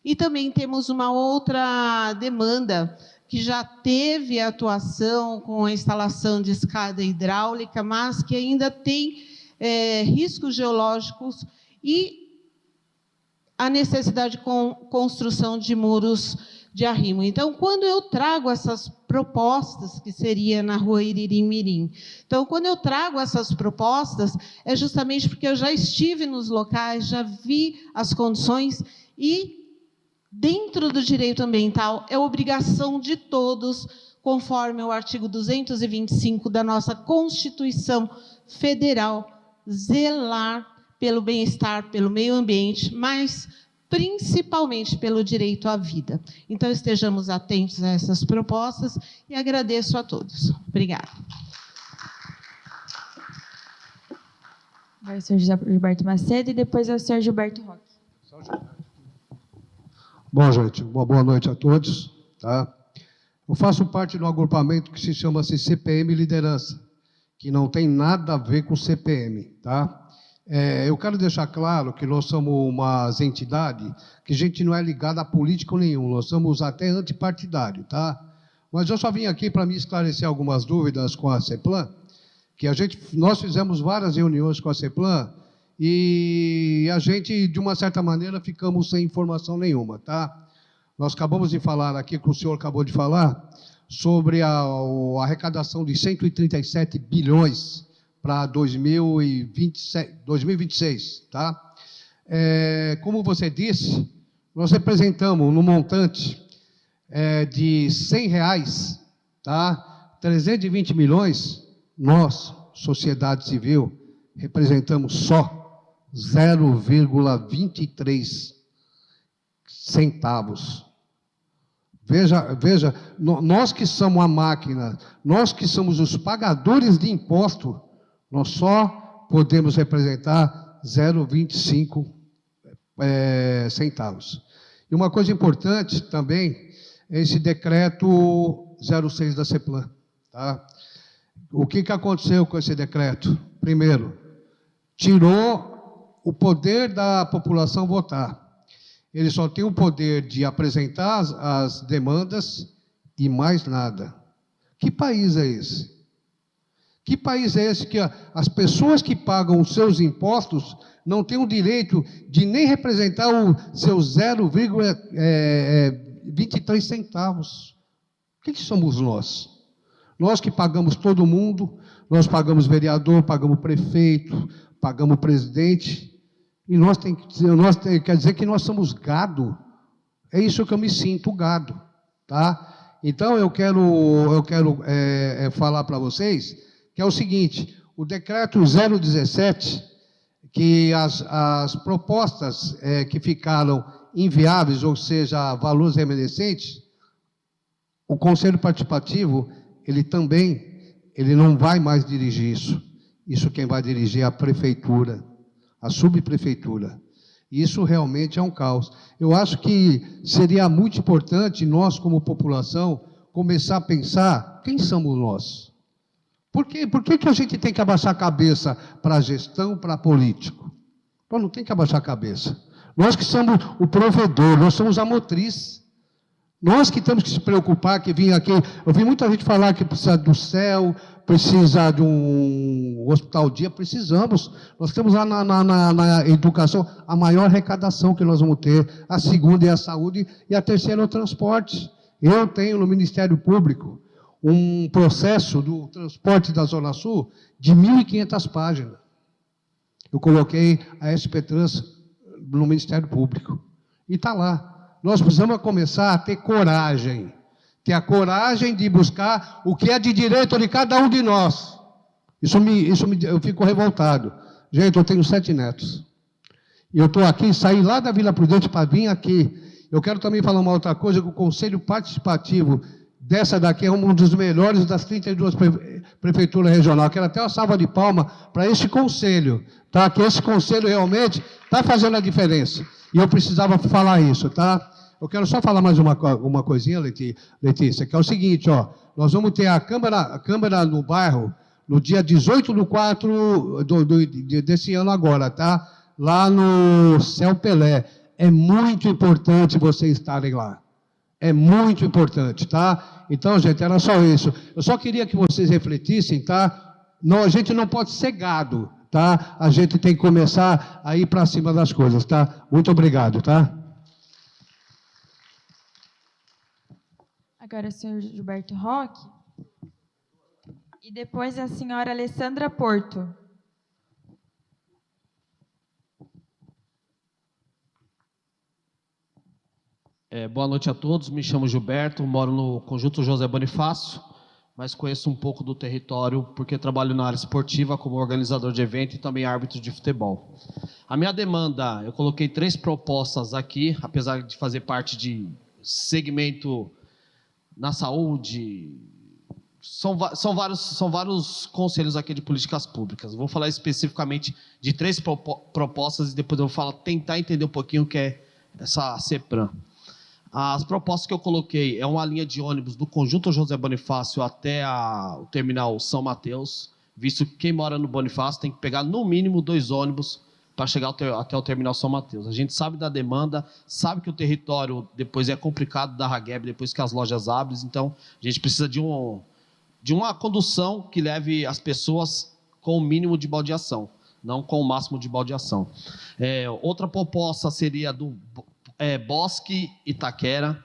E também temos uma outra demanda que já teve atuação com a instalação de escada hidráulica, mas que ainda tem riscos geológicos e a necessidade de construção de muros de arrimo. Então, quando eu trago essas propostas, que seria na rua Iririm-Mirim, então, quando eu trago essas propostas, é justamente porque eu já estive nos locais, já vi as condições e, dentro do direito ambiental, é obrigação de todos, conforme o artigo 225 da nossa Constituição Federal, zelar pelo bem-estar, pelo meio ambiente, mas principalmente pelo direito à vida. Então, estejamos atentos a essas propostas e agradeço a todos. Obrigada. Vai o senhor Gilberto Macedo e depois é o senhor Gilberto Roque. Bom, gente, uma boa noite a todos. Tá? Eu faço parte de um agrupamento que se chama-se CPM Liderança, que não tem nada a ver com CPM, tá? Eu quero deixar claro que nós somos uma entidade que a gente não é ligada a político nenhum, nós somos até antipartidário, tá? Mas eu só vim aqui para me esclarecer algumas dúvidas com a CEPLAN, que nós fizemos várias reuniões com a CEPLAN e a gente, de uma certa maneira, ficamos sem informação nenhuma, tá? Nós acabamos de falar aqui, que o senhor acabou de falar, sobre a arrecadação de 137 bilhões para 2026, tá? Como você disse, nós representamos no montante de R$100, tá? 320 milhões, nós, sociedade civil, representamos só 0,23 centavos. Veja, nós que somos a máquina, nós que somos os pagadores de imposto, nós só podemos representar 0,25 centavos. E uma coisa importante também é esse decreto 06 da CEPLAN. Tá? O que aconteceu com esse decreto? Primeiro, tirou o poder da população votar. Ele só tem o poder de apresentar as demandas e mais nada. Que país é esse? Que país é esse que as pessoas que pagam os seus impostos não têm o direito de nem representar o seu 0,23 centavos? O que somos nós? Nós que pagamos todo mundo, nós pagamos vereador, pagamos prefeito, pagamos presidente, e quer dizer que nós somos gado. É isso que eu me sinto, gado. Tá? Então, eu quero falar para vocês que é o seguinte, o decreto 017, que as propostas que ficaram inviáveis, ou seja, valores remanescentes, o Conselho Participativo, ele não vai mais dirigir isso. Isso quem vai dirigir é a prefeitura, a subprefeitura. Isso realmente é um caos. Eu acho que seria muito importante nós, como população, começar a pensar quem somos nós. Por que a gente tem que abaixar a cabeça para a gestão, para político? Nós não tem que abaixar a cabeça. Nós que somos o provedor, nós somos a motriz. Nós que temos que se preocupar, que vim aqui... Eu vi muita gente falar que precisa do céu, precisa de um hospital dia, precisamos. Nós temos lá na educação a maior arrecadação que nós vamos ter. A segunda é a saúde e a terceira é o transporte. Eu tenho no Ministério Público um processo do transporte da Zona Sul de 1.500 páginas. Eu coloquei a SP Trans no Ministério Público. E está lá. Nós precisamos começar a ter coragem. Ter a coragem de buscar o que é de direito de cada um de nós. Eu fico revoltado. Gente, eu tenho 7 netos. E eu estou aqui, saí lá da Vila Prudente para vir aqui. Eu quero também falar uma outra coisa, que o Conselho Participativo dessa daqui é um dos melhores das 32 prefeituras regionais. Quero até uma salva de palmas para esse conselho, tá? Que esse conselho realmente está fazendo a diferença. E eu precisava falar isso, tá? Eu quero só falar mais uma coisinha, Letícia, que é o seguinte, ó, nós vamos ter a Câmara no bairro no dia 18/4 desse ano agora, tá? Lá no Céu Pelé. É muito importante vocês estarem lá. É muito importante, tá? Então, gente, era só isso. Eu só queria que vocês refletissem, tá? Não, a gente não pode ser gado, tá? A gente tem que começar a ir para cima das coisas, tá? Muito obrigado, tá? Agora o senhor Gilberto Roque. E depois a senhora Alessandra Porto. Boa noite a todos, me chamo Gilberto, moro no Conjunto José Bonifácio, mas conheço um pouco do território porque trabalho na área esportiva como organizador de evento e também árbitro de futebol. A minha demanda, eu coloquei 3 propostas aqui, apesar de fazer parte de segmento na saúde, são vários conselhos aqui de políticas públicas. Vou falar especificamente de 3 propostas e depois eu vou tentar entender um pouquinho o que é essa CEPRAM. As propostas que eu coloquei é uma linha de ônibus do Conjunto José Bonifácio até o terminal São Mateus, visto que quem mora no Bonifácio tem que pegar no mínimo 2 ônibus para chegar até o terminal São Mateus. A gente sabe da demanda, sabe que o território depois é complicado da Ragueb, depois que as lojas abrem, então a gente precisa de uma condução que leve as pessoas com o mínimo de baldeação, não com o máximo de baldeação. Outra proposta seria do Bosque Itaquera,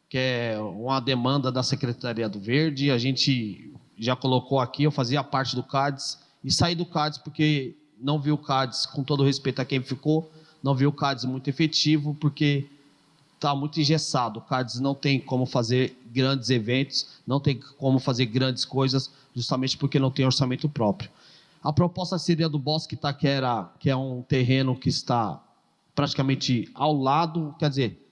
que é uma demanda da Secretaria do Verde. A gente já colocou aqui, eu fazia parte do CADES e saí do CADES porque não vi o CADES, com todo respeito a quem ficou, não vi o CADES muito efetivo porque está muito engessado. O CADES não tem como fazer grandes eventos, não tem como fazer grandes coisas, justamente porque não tem orçamento próprio. A proposta seria do Bosque Itaquera, que é um terreno que está praticamente ao lado, quer dizer,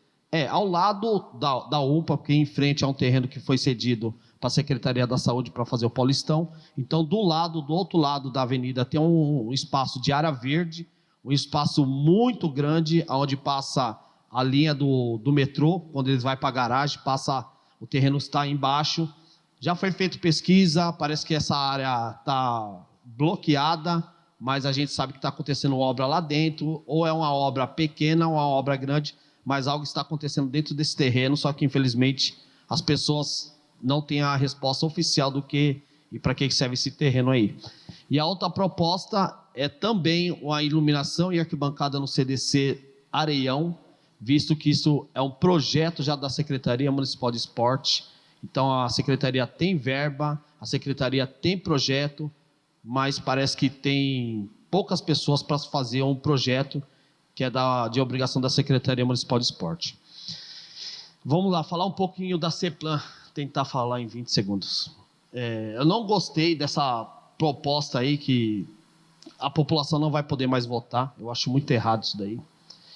ao lado da UPA, porque em frente a um terreno que foi cedido para a Secretaria da Saúde para fazer o Paulistão. Então, do outro lado da avenida tem um espaço de área verde, um espaço muito grande, onde passa a linha do metrô, quando eles vão para a garagem, o terreno está embaixo. Já foi feita pesquisa, parece que essa área está bloqueada, mas a gente sabe que está acontecendo obra lá dentro, ou é uma obra pequena ou uma obra grande, mas algo está acontecendo dentro desse terreno, só que infelizmente as pessoas não têm a resposta oficial do que e para que serve esse terreno aí. E a outra proposta é também uma iluminação e arquibancada no CDC Areião, visto que isso é um projeto já da Secretaria Municipal de Esporte, então a Secretaria tem verba, a Secretaria tem projeto, mas parece que tem poucas pessoas para fazer um projeto que é de obrigação da Secretaria Municipal de Esporte. Vamos lá, falar um pouquinho da CEPLAN, tentar falar em 20 segundos. Eu não gostei dessa proposta aí que a população não vai poder mais votar, eu acho muito errado isso daí.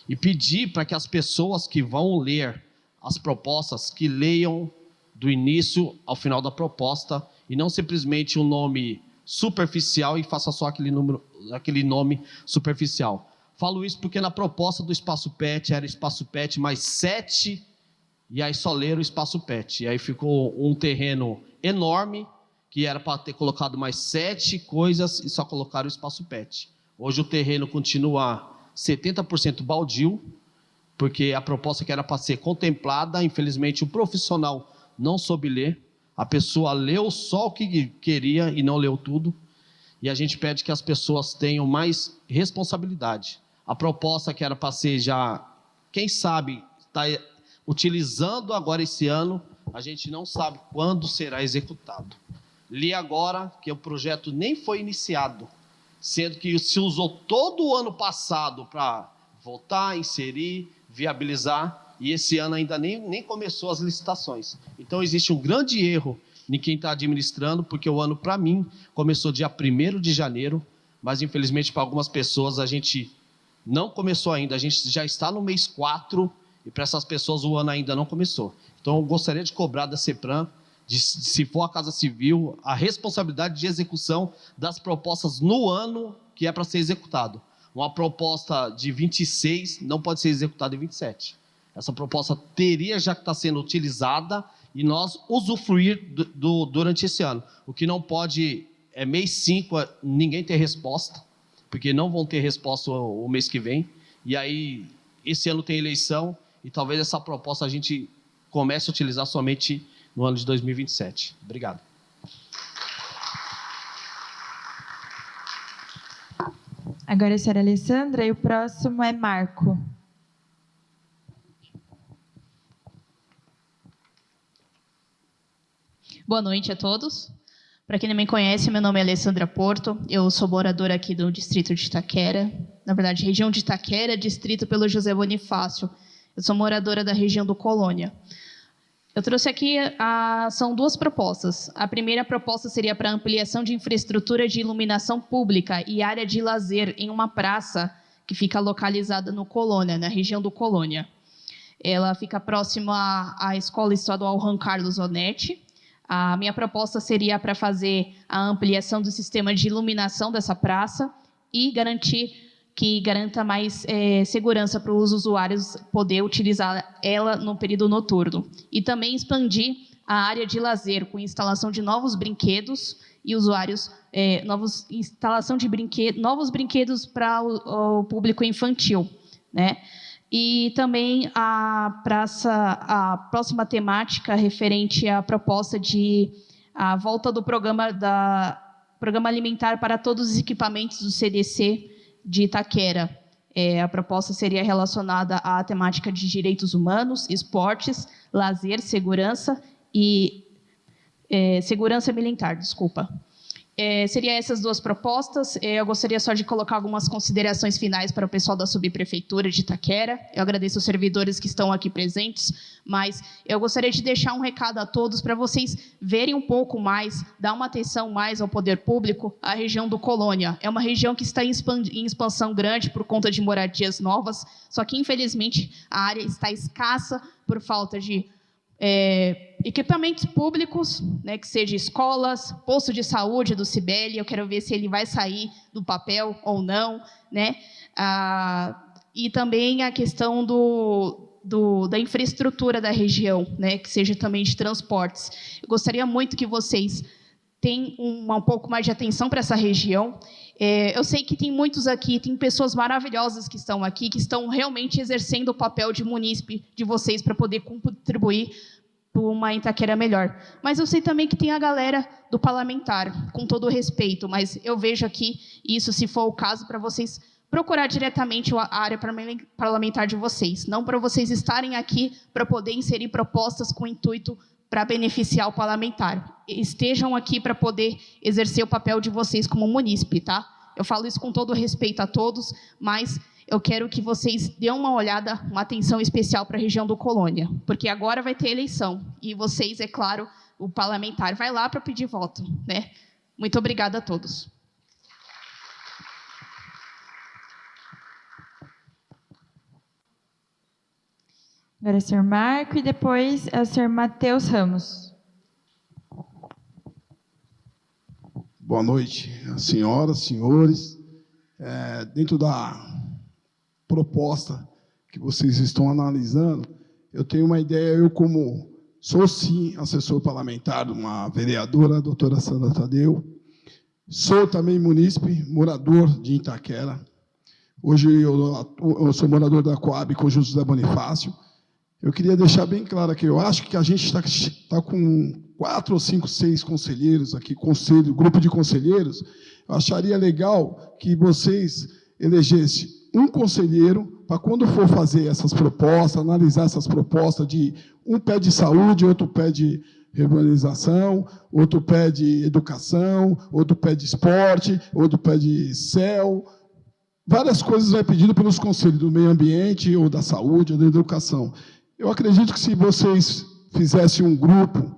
E pedir para que as pessoas que vão ler as propostas, que leiam do início ao final da proposta, e não simplesmente um nome superficial e faça só aquele nome superficial. Falo isso porque na proposta do Espaço Pet era Espaço Pet mais 7, e aí só leram o Espaço Pet. E aí ficou um terreno enorme, que era para ter colocado mais 7 coisas e só colocaram o Espaço Pet. Hoje o terreno continua 70% baldio, porque a proposta que era para ser contemplada, infelizmente o profissional não soube ler. A pessoa leu só o que queria e não leu tudo. E a gente pede que as pessoas tenham mais responsabilidade. A proposta que era para ser já, quem sabe, está utilizando agora esse ano, a gente não sabe quando será executado. Li agora que o projeto nem foi iniciado, sendo que se usou todo o ano passado para votar, inserir, viabilizar, e esse ano ainda nem começou as licitações. Então, existe um grande erro em quem está administrando, porque o ano, para mim, começou dia 1º de janeiro, mas, infelizmente, para algumas pessoas, a gente não começou ainda, a gente já está no mês 4, e para essas pessoas o ano ainda não começou. Então, eu gostaria de cobrar da CEPRAM, se for a Casa Civil, a responsabilidade de execução das propostas no ano que é para ser executado. Uma proposta de 26 não pode ser executada em 27. Essa proposta teria já que está sendo utilizada e nós usufruir durante esse ano. O que não pode é mês 5 ninguém ter resposta, porque não vão ter resposta o mês que vem. E aí, esse ano tem eleição e talvez essa proposta a gente comece a utilizar somente no ano de 2027. Obrigado. Agora a senhora Alessandra e o próximo é Marco. Boa noite a todos. Para quem não me conhece, meu nome é Alessandra Porto, eu sou moradora aqui do distrito de Itaquera, na verdade, região de Itaquera, distrito pelo José Bonifácio. Eu sou moradora da região do Colônia. Eu trouxe aqui, são duas propostas. A primeira proposta seria para ampliação de infraestrutura de iluminação pública e área de lazer em uma praça que fica localizada no Colônia, na região do Colônia. Ela fica próxima à Escola Estadual Juan Carlos Onetti. A minha proposta seria para fazer a ampliação do sistema de iluminação dessa praça e garanta mais segurança para os usuários poder utilizar ela no período noturno. E também expandir a área de lazer com instalação de novos brinquedos e usuários, novos brinquedos para o público infantil, né? E também a próxima temática referente à proposta de a volta do programa alimentar para todos os equipamentos do CDC de Itaquera. A proposta seria relacionada à temática de direitos humanos, esportes, lazer, segurança e segurança militar, desculpa. Seriam essas duas propostas. Eu gostaria só de colocar algumas considerações finais para o pessoal da subprefeitura de Itaquera. Eu agradeço os servidores que estão aqui presentes, mas eu gostaria de deixar um recado a todos para vocês verem um pouco mais, dar uma atenção mais ao poder público, à região do Colônia. É uma região que está em expansão grande por conta de moradias novas, só que, infelizmente, a área está escassa por falta de equipamentos públicos, né, que seja escolas, posto de saúde do Cibele. Eu quero ver se ele vai sair do papel ou não, né? E também a questão da infraestrutura da região, né, que seja também de transportes. Eu gostaria muito que vocês tenham um pouco mais de atenção para essa região. Eu sei que tem muitos aqui, tem pessoas maravilhosas que estão aqui, que estão realmente exercendo o papel de munícipe de vocês para poder contribuir para uma Itaquera melhor. Mas eu sei também que tem a galera do parlamentar, com todo o respeito, mas eu vejo aqui isso, se for o caso, para vocês procurar diretamente a área parlamentar de vocês, não para vocês estarem aqui para poder inserir propostas com o intuito para beneficiar o parlamentar. Estejam aqui para poder exercer o papel de vocês como munícipe, tá? Eu falo isso com todo respeito a todos, mas eu quero que vocês dêem uma olhada, uma atenção especial para a região do Colônia, porque agora vai ter eleição, e vocês, é claro, o parlamentar vai lá para pedir voto, né? Muito obrigada a todos. Agora é o senhor Marco e depois é o senhor Matheus Ramos. Boa noite, senhoras, senhores. Dentro da proposta que vocês estão analisando, eu tenho uma ideia, eu como sou sim assessor parlamentar de uma vereadora, a doutora Sandra Tadeu, sou também munícipe, morador de Itaquera. Hoje eu sou morador da Coab com José Bonifácio. Eu queria deixar bem claro que eu acho que a gente está com 4 ou 5, 6 conselheiros aqui, grupo de conselheiros. Eu acharia legal que vocês elegessem um conselheiro para quando for fazer essas propostas, analisar essas propostas de um pede saúde, outro pede regularização, outro pede educação, outro pede esporte, outro pede céu, várias coisas vai pedido pelos conselhos do meio ambiente, ou da saúde, ou da educação. Eu acredito que se vocês fizessem um grupo,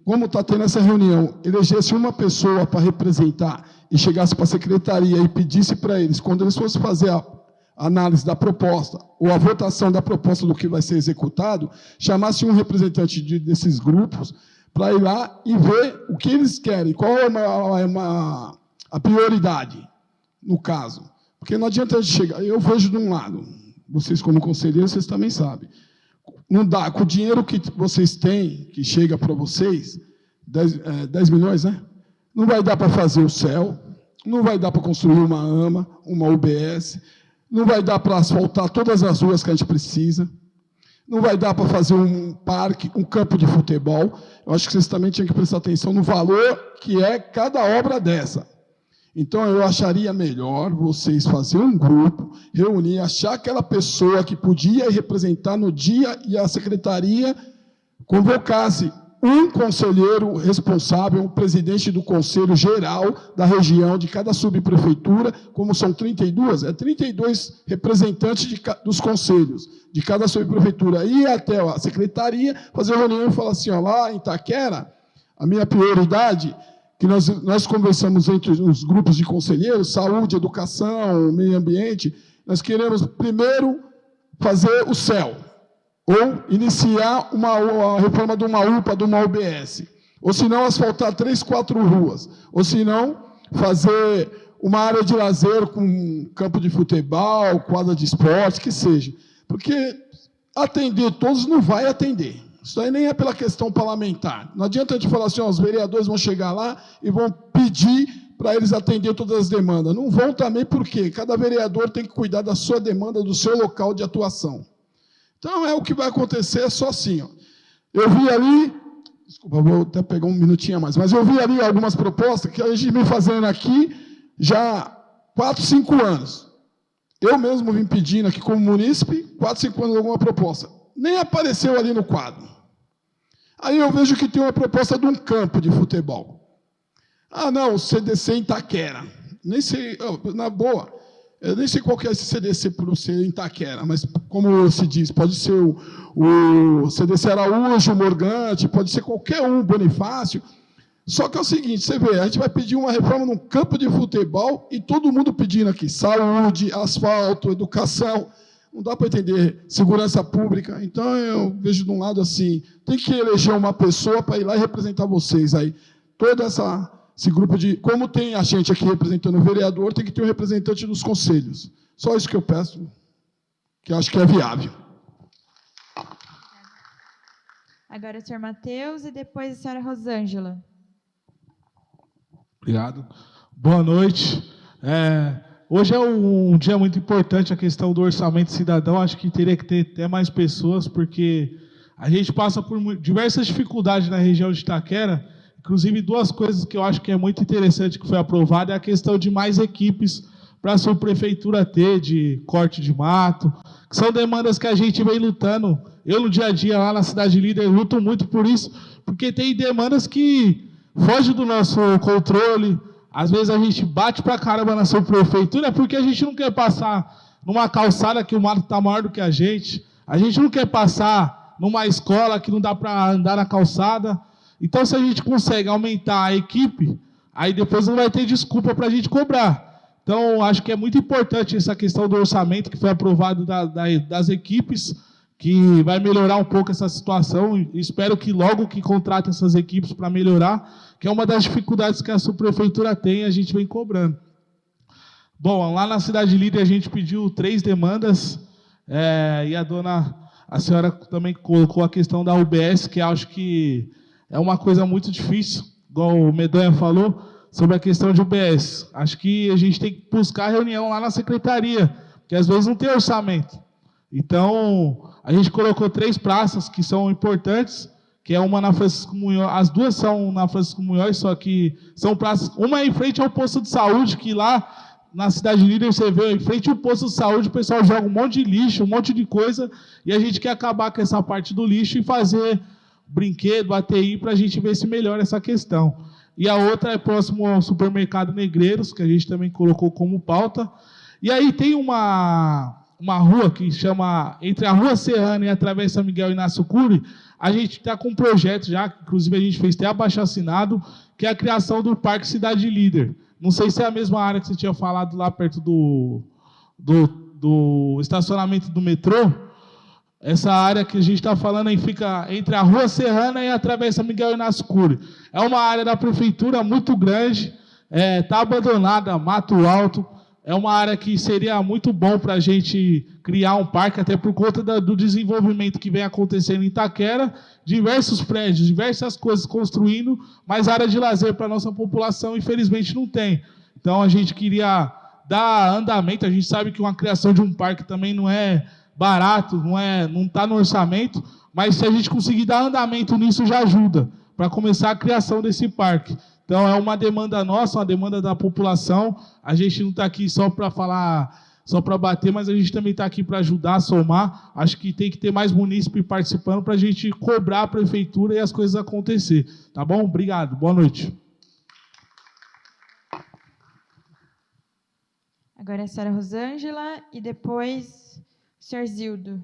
como está tendo essa reunião, elegesse uma pessoa para representar e chegasse para a secretaria e pedisse para eles, quando eles fossem fazer a análise da proposta, ou a votação da proposta do que vai ser executado, chamasse um representante desses grupos para ir lá e ver o que eles querem, qual é a prioridade, no caso. Porque não adianta a gente chegar, eu vejo de um lado, vocês como conselheiros, vocês também sabem, não dá, com o dinheiro que vocês têm, que chega para vocês, 10 milhões, né? Não vai dar para fazer o céu, não vai dar para construir uma AMA, uma UBS, não vai dar para asfaltar todas as ruas que a gente precisa, não vai dar para fazer um parque, um campo de futebol. Eu acho que vocês também tinham que prestar atenção no valor que é cada obra dessa. Então, eu acharia melhor vocês fazerem um grupo, reunir, achar aquela pessoa que podia representar no dia e a secretaria convocasse um conselheiro responsável, um presidente do conselho geral da região, de cada subprefeitura, como são 32, 32 representantes dos conselhos, de cada subprefeitura, ir até a secretaria, fazer reunião e falar assim, ó, lá em Itaquera, a minha prioridade, que nós conversamos entre os grupos de conselheiros, saúde, educação, meio ambiente, nós queremos primeiro fazer o céu, ou iniciar a reforma de uma UPA, de uma UBS, ou se não, asfaltar 3, 4 ruas, ou se não, fazer uma área de lazer com campo de futebol, quadra de esporte, que seja. Porque atender todos não vai atender. Isso aí nem é pela questão parlamentar. Não adianta a gente falar assim, ó, os vereadores vão chegar lá e vão pedir para eles atender todas as demandas. Não vão também porque cada vereador tem que cuidar da sua demanda, do seu local de atuação. Então, o que vai acontecer é só assim. Ó. Eu vi ali, desculpa, vou até pegar um minutinho a mais, mas eu vi ali algumas propostas que a gente vem fazendo aqui já 4, 5 anos. Eu mesmo vim pedindo aqui como munícipe, 4, 5 anos alguma proposta. Nem apareceu ali no quadro. Aí eu vejo que tem uma proposta de um campo de futebol. Ah, não, o CDC em Itaquera. Nem sei, na boa, eu nem sei qual que é esse CDC por ser em Itaquera, mas como se diz, pode ser o CDC Araújo, Morgante, pode ser qualquer um, Bonifácio. Só que é o seguinte, você vê, a gente vai pedir uma reforma num campo de futebol e todo mundo pedindo aqui, saúde, asfalto, educação. Não dá para entender segurança pública. Então, eu vejo de um lado assim, tem que eleger uma pessoa para ir lá e representar vocês aí. Todo esse grupo de... Como tem a gente aqui representando o vereador, tem que ter um representante dos conselhos. Só isso que eu peço, que eu acho que é viável. Agora o senhor Matheus e depois a senhora Rosângela. Obrigado. Boa noite. Hoje é um dia muito importante, a questão do orçamento cidadão. Acho que teria que ter até mais pessoas, porque a gente passa por diversas dificuldades na região de Itaquera. Inclusive, 2 coisas que eu acho que é muito interessante que foi aprovada é a questão de mais equipes para a subprefeitura ter, de corte de mato, que são demandas que a gente vem lutando. Eu, no dia a dia, lá na Cidade Líder, luto muito por isso, porque tem demandas que fogem do nosso controle. Às vezes a gente bate pra caramba na subprefeitura porque a gente não quer passar numa calçada que o mato está maior do que a gente não quer passar numa escola que não dá para andar na calçada. Então, se a gente consegue aumentar a equipe, aí depois não vai ter desculpa para a gente cobrar. Então, acho que é muito importante essa questão do orçamento que foi aprovado das equipes, que vai melhorar um pouco essa situação. E espero que logo que contrate essas equipes para melhorar, que é uma das dificuldades que a subprefeitura tem, a gente vem cobrando. Bom, lá na Cidade Líder a gente pediu 3 demandas, e a senhora também colocou a questão da UBS, que acho que é uma coisa muito difícil, igual o Medonha falou, sobre a questão de UBS. Acho que a gente tem que buscar reunião lá na secretaria, porque às vezes não tem orçamento. Então, a gente colocou 3 praças que são importantes, que é uma na Francisco Munhoz, as 2 são na Francisco Munhoz, só que são praças, uma é em frente ao posto de saúde, que lá na Cidade Líder, você vê em frente ao posto de saúde, o pessoal joga um monte de lixo, um monte de coisa, e a gente quer acabar com essa parte do lixo e fazer brinquedo, ATI, para a gente ver se melhora essa questão. E a outra é próximo ao supermercado Negreiros, que a gente também colocou como pauta. E aí tem uma rua que chama, entre a Rua Serrana e a Travessa Miguel Inácio Cury, a gente está com um projeto já, que inclusive a gente fez até abaixo-assinado, que é a criação do Parque Cidade Líder. Não sei se é a mesma área que você tinha falado lá perto do estacionamento do metrô. Essa área que a gente está falando aí fica entre a Rua Serrana e a Travessa Miguel Inácio Cury. É uma área da prefeitura muito grande, está abandonada, mato alto. É uma área que seria muito bom para a gente criar um parque, até por conta do desenvolvimento que vem acontecendo em Itaquera, diversos prédios, diversas coisas construindo, mas área de lazer para a nossa população, infelizmente, não tem. Então, a gente queria dar andamento. A gente sabe que uma criação de um parque também não é barato, não está no orçamento, mas se a gente conseguir dar andamento nisso, já ajuda para começar a criação desse parque. Então, é uma demanda nossa, uma demanda da população. A gente não está aqui só para falar, só para bater, mas a gente também está aqui para ajudar, somar. Acho que tem que ter mais munícipe participando para a gente cobrar a prefeitura e as coisas acontecer. Tá bom? Obrigado. Boa noite. Agora é a senhora Rosângela e depois o senhor Zildo.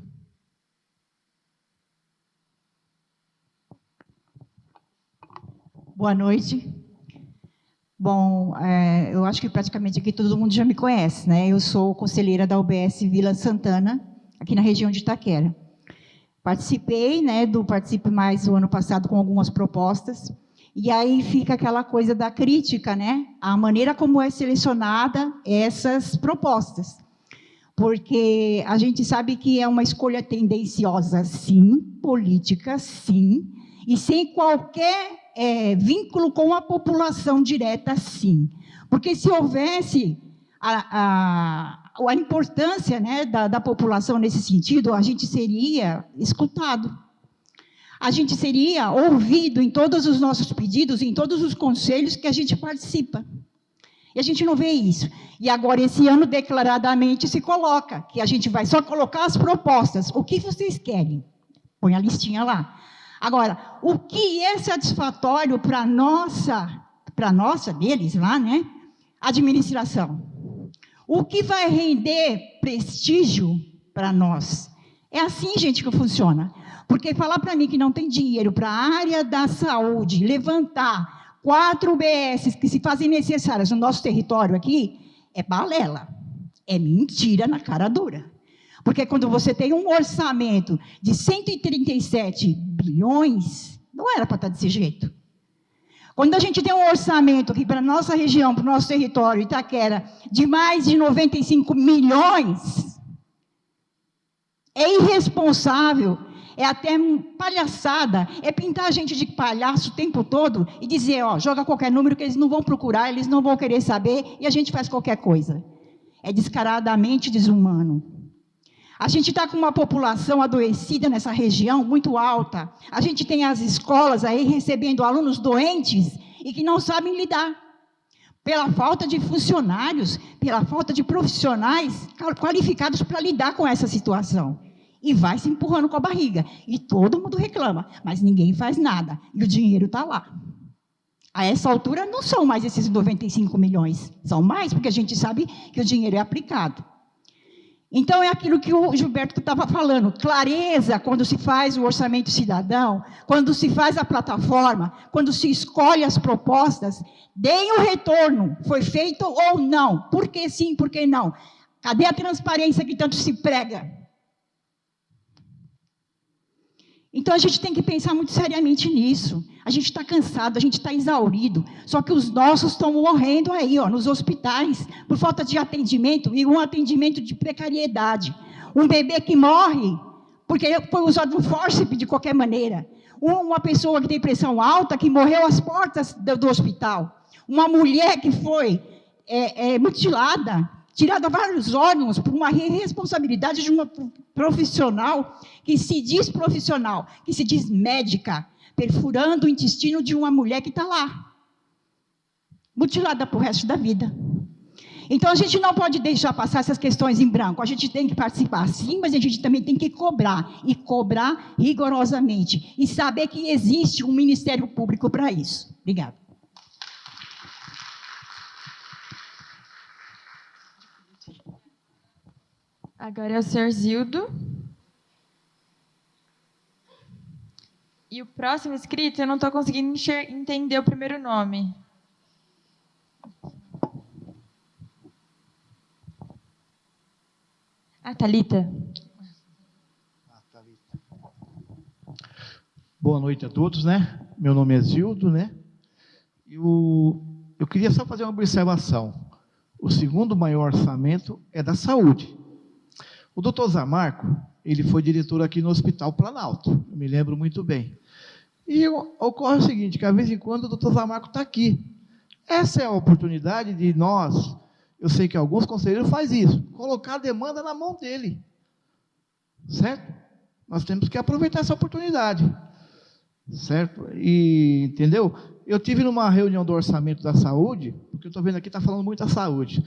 Boa noite. Bom, eu acho que praticamente aqui todo mundo já me conhece, né? Eu sou conselheira da UBS Vila Santana, aqui na região de Itaquera. Participei, né, do Participe Mais o ano passado com algumas propostas, e aí fica aquela coisa da crítica, né? A maneira como é selecionada essas propostas. Porque a gente sabe que é uma escolha tendenciosa, sim, política, sim, e sem qualquer vínculo com a população direta, sim. Porque se houvesse a importância, né, da população nesse sentido, a gente seria escutado. A gente seria ouvido em todos os nossos pedidos, em todos os conselhos que a gente participa. E a gente não vê isso. E agora, esse ano, declaradamente, se coloca que a gente vai só colocar as propostas. O que vocês querem? Põe a listinha lá. Agora, o que é satisfatório para a nossa deles lá, né? Administração. O que vai render prestígio para nós? É assim, gente, que funciona. Porque falar para mim que não tem dinheiro para a área da saúde, levantar 4 UBSs que se fazem necessárias no nosso território aqui, é balela. É mentira na cara dura. Porque quando você tem um orçamento de 137 bilhões, não era para estar desse jeito. Quando a gente tem um orçamento aqui para a nossa região, para o nosso território, Itaquera, de mais de 95 milhões, é irresponsável, é até palhaçada, é pintar a gente de palhaço o tempo todo e dizer, ó, joga qualquer número que eles não vão procurar, eles não vão querer saber e a gente faz qualquer coisa. É descaradamente desumano. A gente está com uma população adoecida nessa região, muito alta. A gente tem as escolas aí recebendo alunos doentes e que não sabem lidar. Pela falta de funcionários, pela falta de profissionais qualificados para lidar com essa situação. E vai se empurrando com a barriga. E todo mundo reclama, mas ninguém faz nada. E o dinheiro está lá. A essa altura, não são mais esses 95 milhões. São mais, porque a gente sabe que o dinheiro é aplicado. Então, é aquilo que o Gilberto estava falando, clareza quando se faz o orçamento cidadão, quando se faz a plataforma, quando se escolhe as propostas, deem o retorno, foi feito ou não, por que sim, por que não? Cadê a transparência que tanto se prega? Então, a gente tem que pensar muito seriamente nisso. A gente está cansado, a gente está exaurido. Só que os nossos estão morrendo aí, ó, nos hospitais, por falta de atendimento, e um atendimento de precariedade. Um bebê que morre porque foi usado um fórceps de qualquer maneira. Uma pessoa que tem pressão alta, que morreu às portas do hospital. Uma mulher que foi mutilada, tirada vários órgãos por uma irresponsabilidade de uma profissional que se diz profissional, que se diz médica, perfurando o intestino de uma mulher que está lá, mutilada para o resto da vida. Então, a gente não pode deixar passar essas questões em branco. A gente tem que participar, sim, mas a gente também tem que cobrar, e cobrar rigorosamente, e saber que existe um Ministério Público para isso. Obrigada. Agora é o senhor Zildo. E o próximo inscrito, eu não estou conseguindo entender o primeiro nome. Thalita. Boa noite a todos, né? Meu nome é Zildo, né? Eu queria só fazer uma observação. O segundo maior orçamento é da saúde. O doutor Zamarco, ele foi diretor aqui no Hospital Planalto, eu me lembro muito bem. E ocorre o seguinte, que às vezes em quando o doutor Zamarco está aqui. Essa é a oportunidade de nós, eu sei que alguns conselheiros fazem isso, colocar a demanda na mão dele. Certo? Nós temos que aproveitar essa oportunidade. Certo? E, entendeu? Eu tive numa reunião do orçamento da saúde, porque eu estou vendo aqui, está falando muito da saúde.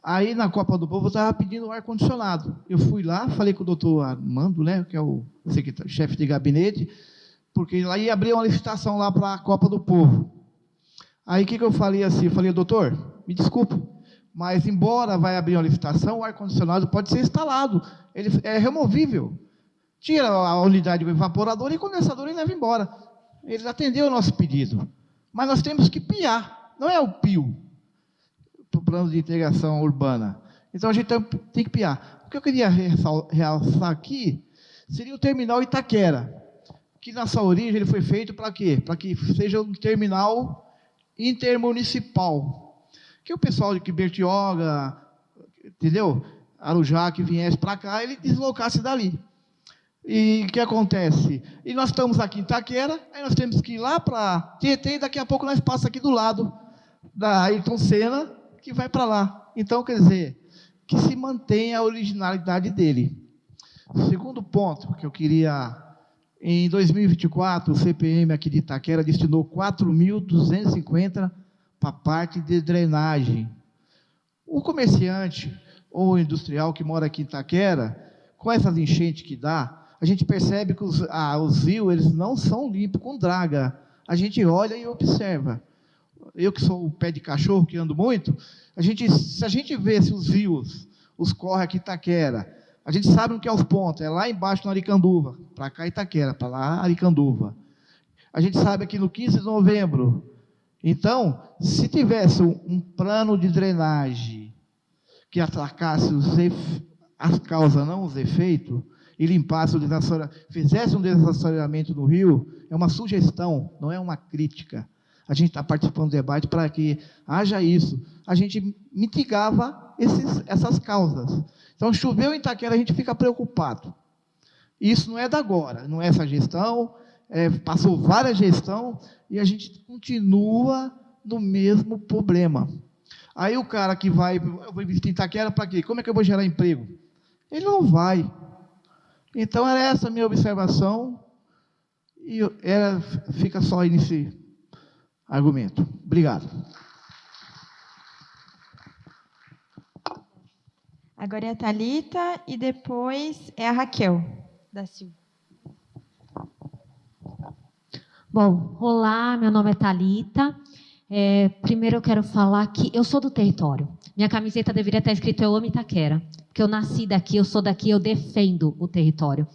Aí, na Copa do Povo, eu estava pedindo ar-condicionado. Eu fui lá, falei com o doutor Armando, né, que é o chefe de gabinete, porque lá ia abrir uma licitação lá para a Copa do Povo. Aí, o que eu falei assim? Eu falei, doutor, me desculpe, mas embora vai abrir uma licitação, o ar-condicionado pode ser instalado. Ele é removível. Tira a unidade do evaporador e condensador e leva embora. Ele atendeu o nosso pedido. Mas nós temos que piar, não é o PIO, o Plano de Integração Urbana. Então, a gente tem que piar. O que eu queria realçar aqui seria o terminal Itaquera, que na sua origem ele foi feito para quê? Para que seja um terminal intermunicipal. Que o pessoal de Bertioga, entendeu? Arujá, que viesse para cá, ele deslocasse dali. E o que acontece? E nós estamos aqui em Itaquera, aí nós temos que ir lá para Tietê, e daqui a pouco nós passamos aqui do lado da Ayrton Senna, que vai para lá. Então, quer dizer, que se mantenha a originalidade dele. Segundo ponto que eu queria, em 2024, o CPM aqui de Itaquera destinou 4.250 para a parte de drenagem. O comerciante ou o industrial que mora aqui em Itaquera, com essas enchentes que dá, a gente percebe que os rios eles não são limpos com draga. A gente olha e observa. Eu que sou um pé de cachorro, que ando muito, se a gente vê se os rios, os corre aqui em Itaquera, a gente sabe no que é os pontos, é lá embaixo no Aricanduva, para cá Itaquera, para lá Aricanduva. A gente sabe aqui no 15 de novembro. Então, se tivesse um plano de drenagem que atacasse as causas, não os efeitos, e limpasse o desassoreamento, fizesse um desassoreamento no rio, é uma sugestão, não é uma crítica. A gente está participando do debate para que haja isso. A gente mitigava essas causas. Então, choveu em Itaquera, a gente fica preocupado. Isso não é da agora, não é essa gestão, passou várias gestões, e a gente continua no mesmo problema. Aí o cara que vai, eu vou investir em Itaquera para quê? Como é que eu vou gerar emprego? Ele não vai. Então, era essa a minha observação, e fica só aí nesse argumento. Obrigado. Agora é a Thalita e depois é a Raquel da Silva. Bom, olá, meu nome é Thalita. Primeiro eu quero falar que eu sou do território. Minha camiseta deveria estar escrito Eu amo Itaquera, porque eu nasci daqui, eu sou daqui, eu defendo o território.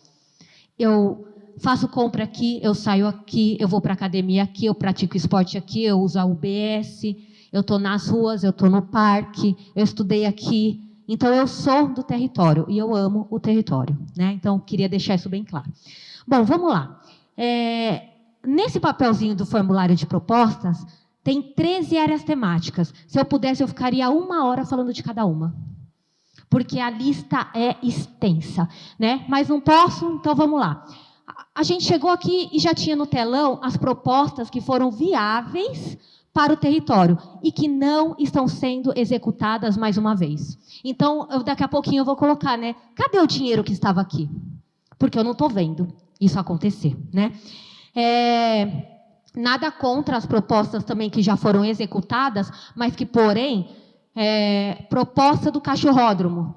Eu faço compra aqui, eu saio aqui, eu vou para a academia aqui, eu pratico esporte aqui, eu uso a UBS, eu estou nas ruas, eu estou no parque, eu estudei aqui. Então, eu sou do território e eu amo o território, né? Então, queria deixar isso bem claro. Bom, vamos lá. Nesse papelzinho do formulário de propostas, tem 13 áreas temáticas. Se eu pudesse, eu ficaria 1 hora falando de cada uma. Porque a lista é extensa, né? Mas não posso, então vamos lá. A gente chegou aqui e já tinha no telão as propostas que foram viáveis para o território e que não estão sendo executadas mais uma vez. Então, daqui a pouquinho eu vou colocar, né? Cadê o dinheiro que estava aqui? Porque eu não estou vendo isso acontecer, né? Nada contra as propostas também que já foram executadas, mas que, porém, proposta do cachorródromo.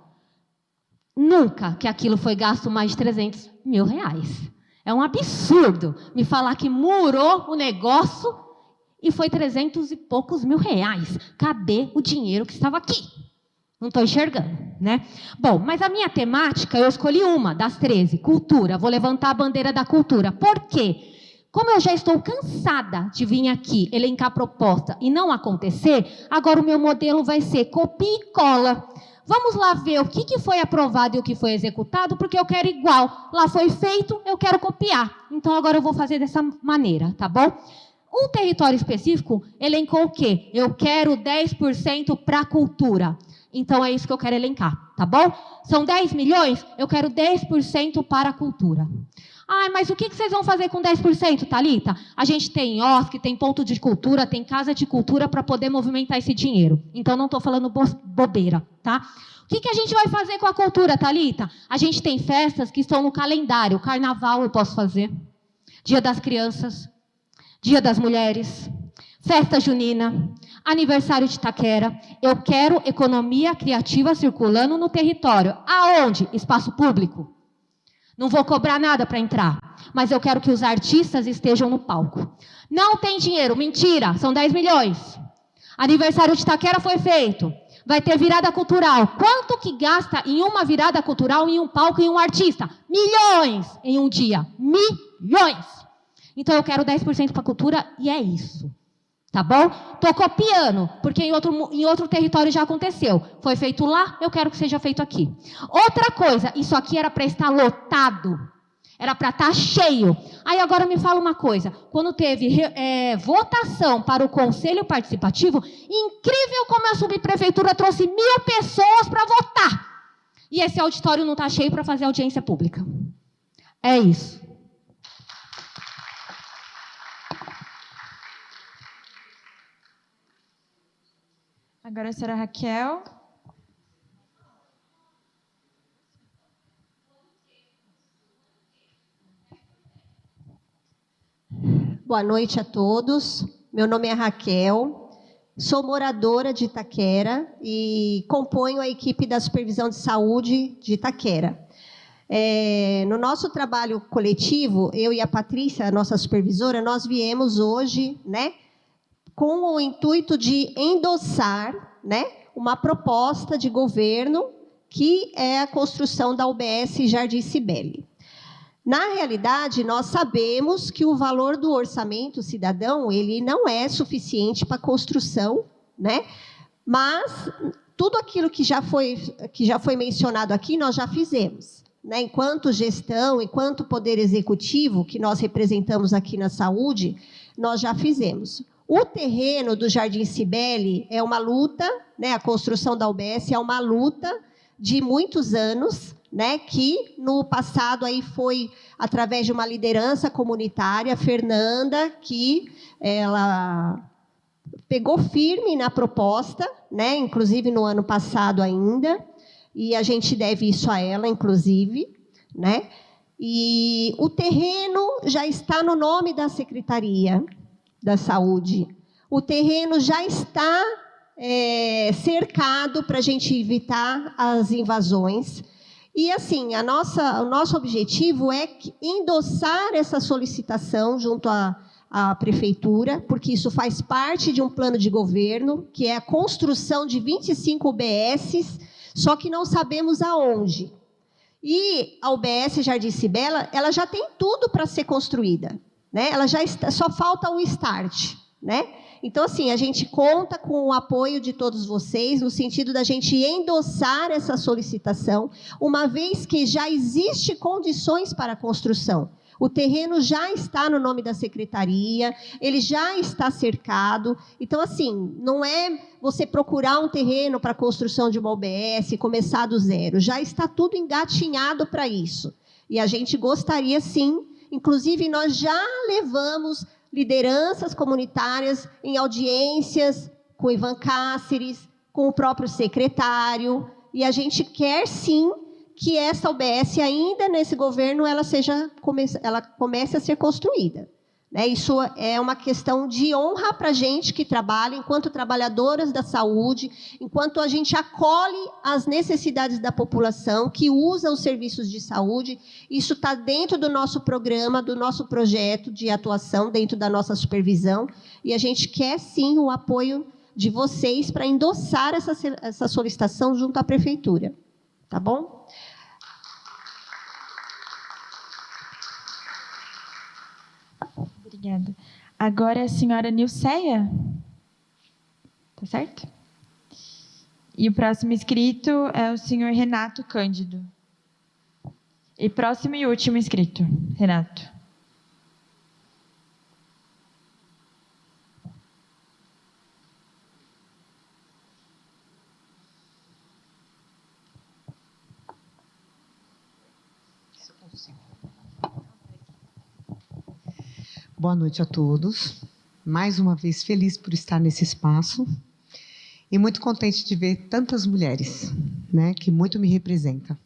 Nunca que aquilo foi gasto mais de 300 mil reais. É um absurdo me falar que murou o negócio e foi 300 e poucos mil reais. Cadê o dinheiro que estava aqui? Não estou enxergando, né? Bom, mas a minha temática, eu escolhi uma das 13, cultura. Vou levantar a bandeira da cultura. Por quê? Como eu já estou cansada de vir aqui elencar proposta e não acontecer, agora o meu modelo vai ser copia e cola. Vamos lá ver o que foi aprovado e o que foi executado, porque eu quero igual. Lá foi feito, eu quero copiar. Então, agora eu vou fazer dessa maneira, tá bom? Um território específico elencou o quê? Eu quero 10% para a cultura. Então, é isso que eu quero elencar, tá bom? São 10 milhões, eu quero 10% para a cultura. Ah, mas o que vocês vão fazer com 10%, Thalita? A gente tem OSC, tem ponto de cultura, tem casa de cultura para poder movimentar esse dinheiro. Então, não estou falando bobeira, tá? O que a gente vai fazer com a cultura, Thalita? A gente tem festas que estão no calendário. Carnaval eu posso fazer. Dia das Crianças. Dia das Mulheres. Festa junina. Aniversário de Itaquera. Eu quero economia criativa circulando no território. Aonde? Espaço público. Não vou cobrar nada para entrar, mas eu quero que os artistas estejam no palco. Não tem dinheiro, mentira, são 10 milhões. Aniversário de Itaquera foi feito, vai ter virada cultural. Quanto que gasta em uma virada cultural, em um palco, em um artista? Milhões em um dia, milhões. Então eu quero 10% para a cultura e é isso. Tá bom? Estou copiando, porque em outro território já aconteceu. Foi feito lá, eu quero que seja feito aqui. Outra coisa, isso aqui era para estar lotado. Era para estar cheio. Aí agora me fala uma coisa. Quando teve votação para o Conselho Participativo, incrível como a subprefeitura trouxe 1.000 pessoas para votar. E esse auditório não está cheio para fazer audiência pública. É isso. Agora a senhora Raquel. Boa noite a todos. Meu nome é Raquel, sou moradora de Itaquera e componho a equipe da Supervisão de Saúde de Itaquera. No nosso trabalho coletivo, eu e a Patrícia, a nossa supervisora, nós viemos hoje, né, com o intuito de endossar, né, uma proposta de governo que é a construção da UBS Jardim Cibele. Na realidade, nós sabemos que o valor do orçamento cidadão ele não é suficiente para a construção, né? Mas tudo aquilo que já foi mencionado aqui, nós já fizemos. Né? Enquanto gestão, enquanto poder executivo, que nós representamos aqui na saúde, nós já fizemos. O terreno do Jardim Cibele é uma luta, né? A construção da UBS é uma luta de muitos anos, né? Que no passado aí foi através de uma liderança comunitária, Fernanda, que ela pegou firme na proposta, né? Inclusive no ano passado ainda, e a gente deve isso a ela, inclusive, né? E o terreno já está no nome da Secretaria da Saúde. O terreno já está cercado para a gente evitar as invasões. E, assim, o nosso objetivo é endossar essa solicitação junto à Prefeitura, porque isso faz parte de um plano de governo, que é a construção de 25 UBSs, só que não sabemos aonde. E a UBS Jardim Cibele, ela já tem tudo para ser construída. Né? Ela já está, só falta o start, né? Então, assim, a gente conta com o apoio de todos vocês, no sentido da gente endossar essa solicitação, uma vez que já existe condições para a construção. O terreno já está no nome da secretaria, ele já está cercado. Então, assim, não é você procurar um terreno para a construção de uma UBS, começar do zero. Já está tudo engatinhado para isso. E a gente gostaria, sim. Inclusive, nós já levamos lideranças comunitárias em audiências com o Ivan Cáceres, com o próprio secretário, e a gente quer, sim, que essa UBS, ainda nesse governo, ela comece a ser construída. né? Isso é uma questão de honra para a gente que trabalha, enquanto trabalhadoras da saúde, enquanto a gente acolhe as necessidades da população que usa os serviços de saúde. Isso está dentro do nosso programa, do nosso projeto de atuação, dentro da nossa supervisão, e a gente quer, sim, o apoio de vocês para endossar essa solicitação junto à prefeitura. Tá bom? Obrigada. Agora a senhora Nilceia. Tá certo? E o próximo inscrito é o senhor Renato Cândido. E próximo e último inscrito, Renato. Boa noite a todos. Mais uma vez, feliz por estar nesse espaço e muito contente de ver tantas mulheres, né, que muito me representam.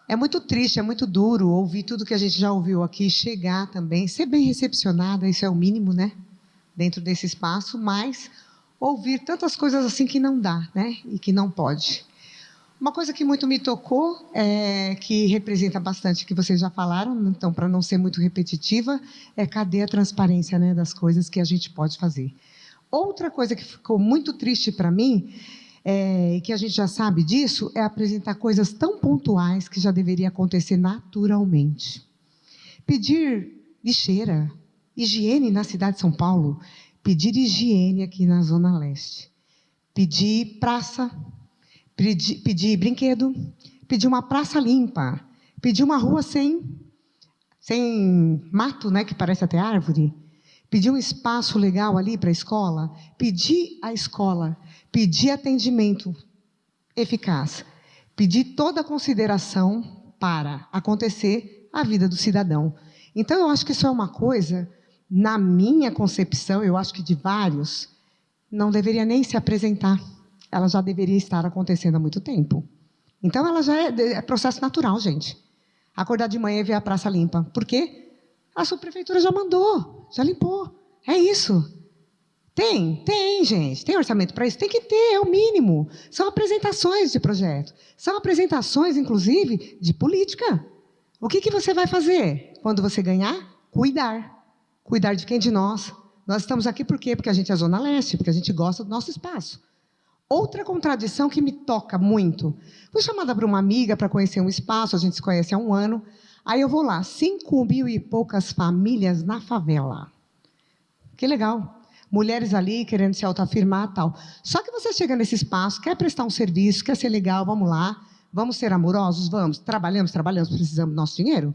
É muito triste, é muito duro ouvir tudo que a gente já ouviu aqui, chegar também, ser bem recepcionada, isso é o mínimo, né, dentro desse espaço, mas ouvir tantas coisas assim que não dá, né, e que não pode. Uma coisa que muito me tocou, que representa bastante, que vocês já falaram, então, para não ser muito repetitiva, cadê a transparência, né, das coisas que a gente pode fazer. Outra coisa que ficou muito triste para mim, e que a gente já sabe disso, é apresentar coisas tão pontuais que já deveria acontecer naturalmente. Pedir lixeira, higiene na cidade de São Paulo, pedir higiene aqui na Zona Leste, pedir praça, pedir brinquedo, pedir uma praça limpa, pedir uma rua sem mato, né, que parece até árvore, pedir um espaço legal ali para a escola, pedir à escola, pedir atendimento eficaz, pedir toda a consideração para acontecer a vida do cidadão. Então, eu acho que isso é uma coisa, na minha concepção, eu acho que de vários, não deveria nem se apresentar. Ela já deveria estar acontecendo há muito tempo. Então, ela já é processo natural, gente. Acordar de manhã e ver a praça limpa. Por quê? A subprefeitura já mandou, já limpou. É isso. Tem, gente. Tem orçamento para isso? Tem que ter, é o mínimo. São apresentações de projeto. São apresentações, inclusive, de política. O que você vai fazer quando você ganhar? Cuidar. Cuidar de quem de nós? Nós estamos aqui por quê? Porque a gente é Zona Leste, porque a gente gosta do nosso espaço. Outra contradição que me toca muito. Fui chamada por uma amiga para conhecer um espaço, a gente se conhece há 1 ano. Aí eu vou lá, 5.000 e poucas famílias na favela. Que legal. Mulheres ali querendo se autoafirmar e tal. Só que você chega nesse espaço, quer prestar um serviço, quer ser legal, vamos lá. Vamos ser amorosos? Vamos. Trabalhamos, precisamos do nosso dinheiro?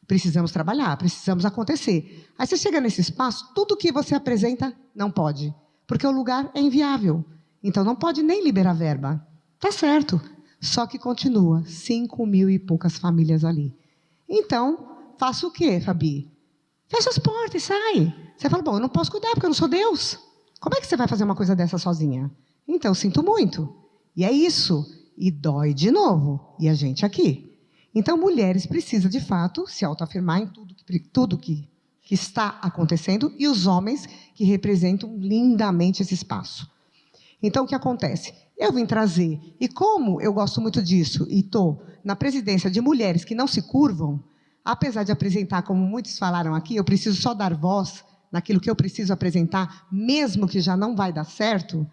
Precisamos trabalhar, precisamos acontecer. Aí você chega nesse espaço, tudo que você apresenta não pode. Porque o lugar é inviável. Então, não pode nem liberar verba. Tá certo. Só que continua, 5.000 e poucas famílias ali. Então, faça o quê, Fabi? Fecha as portas e sai. Você fala, bom, eu não posso cuidar porque eu não sou Deus. Como é que você vai fazer uma coisa dessa sozinha? Então, sinto muito. E é isso. E dói de novo. E a gente aqui. Então, mulheres precisam, de fato, se autoafirmar em tudo que está acontecendo e os homens que representam lindamente esse espaço. Então, o que acontece? Eu vim trazer, e como eu gosto muito disso, e estou na presidência de mulheres que não se curvam, apesar de apresentar, como muitos falaram aqui, eu preciso só dar voz naquilo que eu preciso apresentar, mesmo que já não vai dar certo,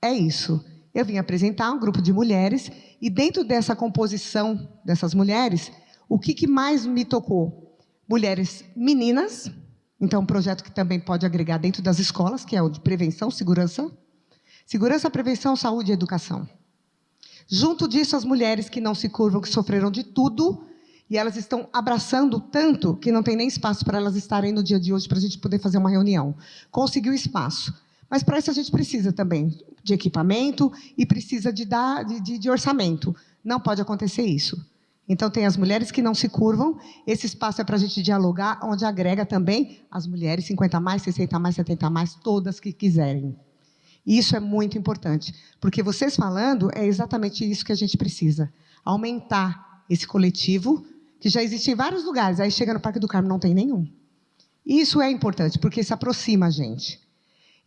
é isso. Eu vim apresentar um grupo de mulheres, e dentro dessa composição dessas mulheres, o que mais me tocou? Mulheres meninas, então um projeto que também pode agregar dentro das escolas, que é o de prevenção, segurança, prevenção, saúde e educação. Junto disso, as mulheres que não se curvam, que sofreram de tudo, e elas estão abraçando tanto que não tem nem espaço para elas estarem no dia de hoje para a gente poder fazer uma reunião. Conseguiu espaço. Mas para isso a gente precisa também de equipamento e precisa de orçamento. Não pode acontecer isso. Então, tem as mulheres que não se curvam, esse espaço é para a gente dialogar, onde agrega também as mulheres 50 mais, 60 mais, 70 mais, todas que quiserem. E isso é muito importante, porque vocês falando, é exatamente isso que a gente precisa. Aumentar esse coletivo, que já existe em vários lugares, aí chega no Parque do Carmo, não tem nenhum. Isso é importante, porque se aproxima a gente.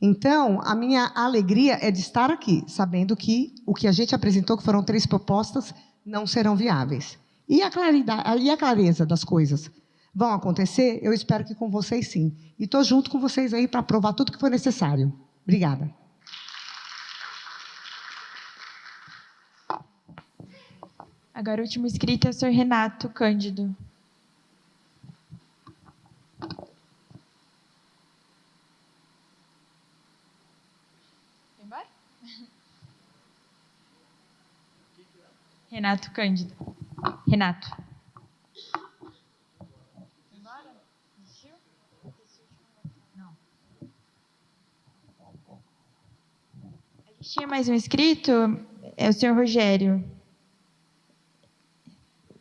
Então, a minha alegria é de estar aqui, sabendo que o que a gente apresentou, que foram 3 propostas, não serão viáveis. E a clareza das coisas vão acontecer? Eu espero que com vocês, sim. E estou junto com vocês aí para aprovar tudo que for necessário. Obrigada. Agora, o último inscrito é o senhor Renato Cândido. Foi embora? Renato Cândido. Renato. Foi embora? Desistiu? Não. A gente tinha mais um inscrito, é o senhor Rogério.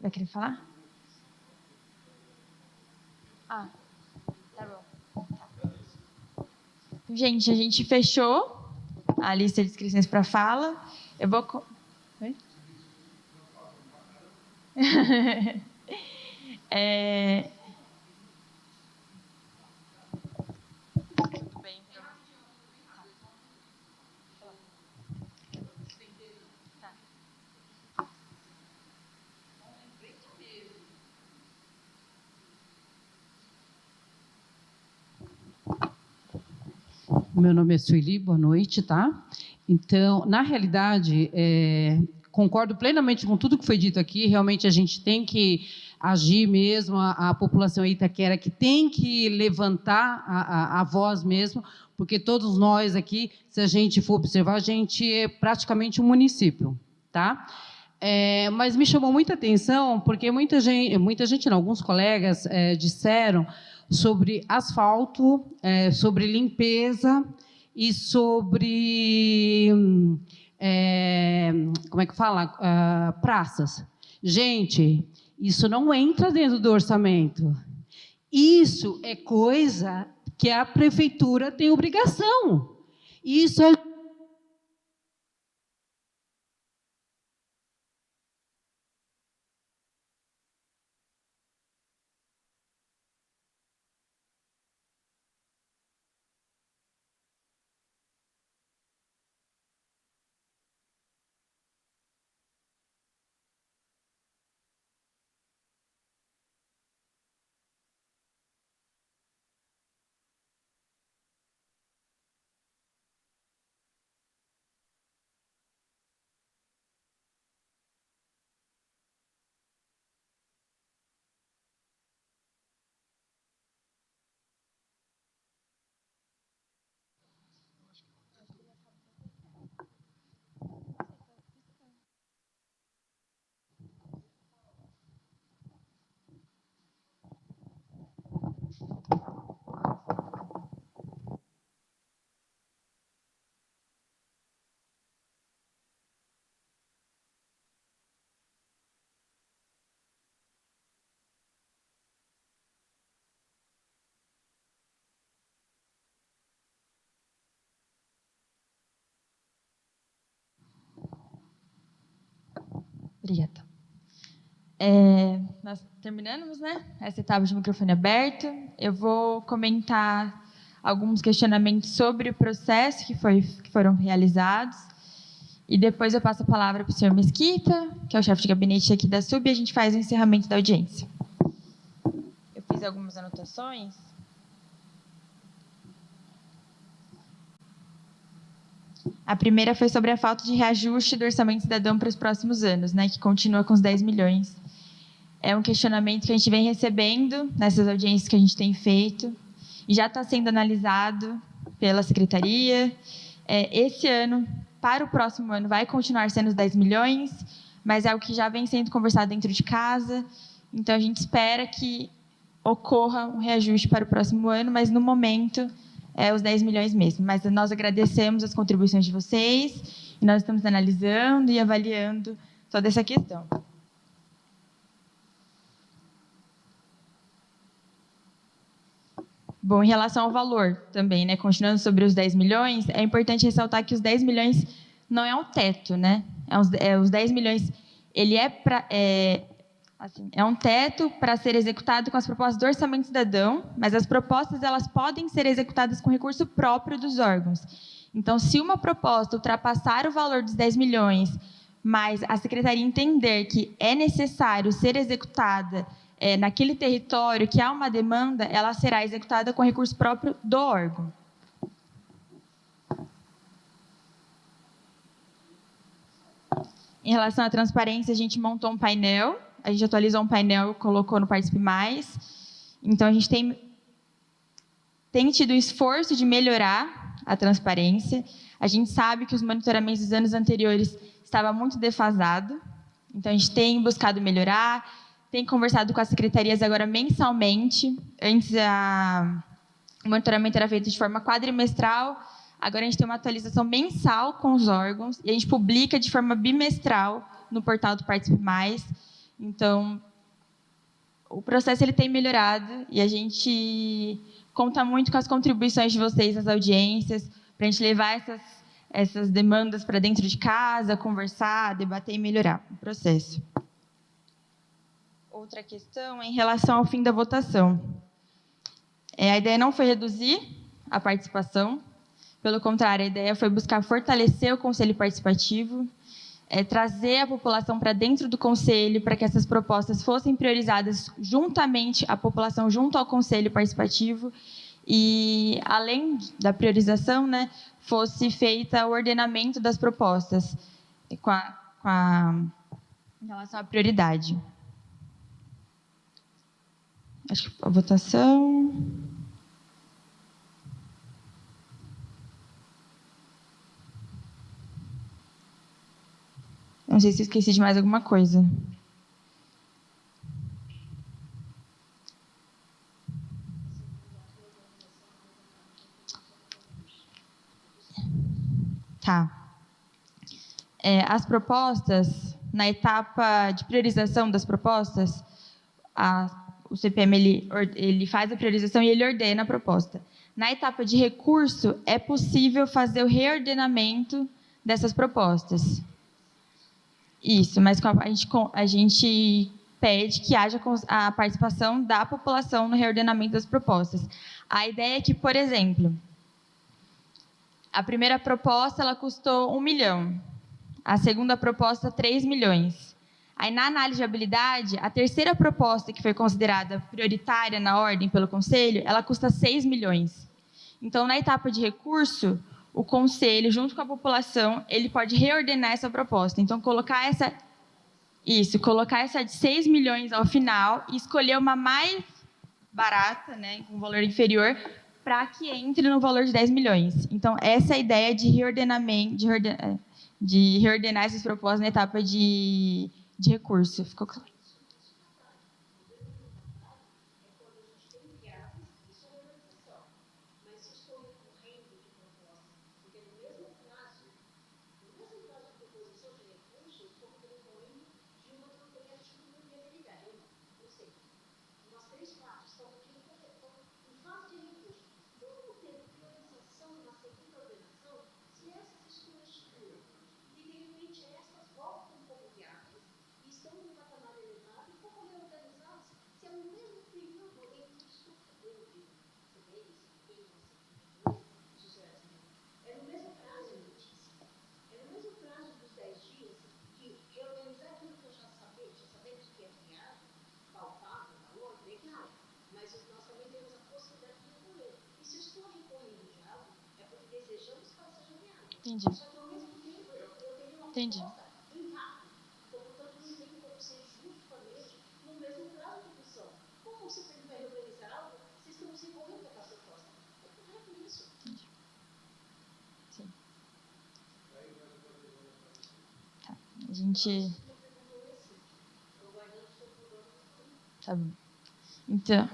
Vai querer falar? Ah, tá bom. Gente, a gente fechou a lista de inscrições para fala. Eu vou... Oi? Tudo bem. Meu nome é Sueli, boa noite, tá? Então, na realidade, concordo plenamente com tudo que foi dito aqui. Realmente, a gente tem que agir mesmo, a população Itaquera que tem que levantar a voz mesmo, porque todos nós aqui, se a gente for observar, a gente é praticamente um município, tá? Mas me chamou muita atenção, porque muita gente não, alguns colegas disseram sobre asfalto, sobre limpeza e sobre, como é que fala? Praças. Gente, isso não entra dentro do orçamento. Isso é coisa que a prefeitura tem obrigação. Isso é... Obrigada. Nós terminamos, né? Essa etapa de microfone aberto. Eu vou comentar alguns questionamentos sobre o processo que foram realizados. E depois eu passo a palavra para o senhor Mesquita, que é o chefe de gabinete aqui da SUB, e a gente faz o encerramento da audiência. Eu fiz algumas anotações. A primeira foi sobre a falta de reajuste do orçamento cidadão para os próximos anos, né, que continua com os 10 milhões. É um questionamento que a gente vem recebendo nessas audiências que a gente tem feito e já está sendo analisado pela secretaria. Esse ano, para o próximo ano, vai continuar sendo os 10 milhões, mas é o que já vem sendo conversado dentro de casa. Então, a gente espera que ocorra um reajuste para o próximo ano, mas, no momento, os 10 milhões mesmo. Mas nós agradecemos as contribuições de vocês e nós estamos analisando e avaliando toda essa questão. Bom, em relação ao valor também, né, continuando sobre os 10 milhões, é importante ressaltar que os 10 milhões não é um teto, né? Os 10 milhões, ele Assim, é um teto para ser executado com as propostas do Orçamento Cidadão, mas as propostas elas podem ser executadas com recurso próprio dos órgãos. Então, se uma proposta ultrapassar o valor dos 10 milhões, mas a Secretaria entender que é necessário ser executada naquele território, que há uma demanda, ela será executada com recurso próprio do órgão. Em relação à transparência, a gente montou um painel, a gente atualizou um painel, colocou no Participe Mais. Então, a gente tem tido o esforço de melhorar a transparência. A gente sabe que os monitoramentos dos anos anteriores estavam muito defasados. Então, a gente tem buscado melhorar, tem conversado com as secretarias agora mensalmente. Antes, o monitoramento era feito de forma quadrimestral. Agora, a gente tem uma atualização mensal com os órgãos e a gente publica de forma bimestral no portal do Participe Mais. Então, o processo ele tem melhorado e a gente conta muito com as contribuições de vocês nas audiências para a gente levar essas demandas para dentro de casa, conversar, debater e melhorar o processo. Outra questão é em relação ao fim da votação. A ideia não foi reduzir a participação, pelo contrário, a ideia foi buscar fortalecer o Conselho Participativo, trazer a população para dentro do Conselho, para que essas propostas fossem priorizadas juntamente, a população junto ao Conselho Participativo, e, além da priorização, fosse feita o ordenamento das propostas em relação à prioridade. Acho que a votação... Não sei se eu esqueci de mais alguma coisa. Tá. As propostas, na etapa de priorização das propostas, o CPM ele faz a priorização e ele ordena a proposta. Na etapa de recurso, é possível fazer o reordenamento dessas propostas. Isso, mas a gente pede que haja a participação da população no reordenamento das propostas. A ideia é que, por exemplo, a primeira proposta ela custou 1 milhão, a segunda proposta 3 milhões. Aí, na análise de habilidade, a terceira proposta que foi considerada prioritária na ordem pelo Conselho, ela custa 6 milhões. Então, na etapa de recurso, o Conselho, junto com a população, ele pode reordenar essa proposta. Então, colocar essa de 6 milhões ao final e escolher uma mais barata, com valor inferior, para que entre no valor de 10 milhões. Então, essa é a ideia de reordenamento, de reordenar essas propostas na etapa de recurso. Ficou claro? Entendi. Entendi. Sim. Tá. A gente... Tá bom. Então...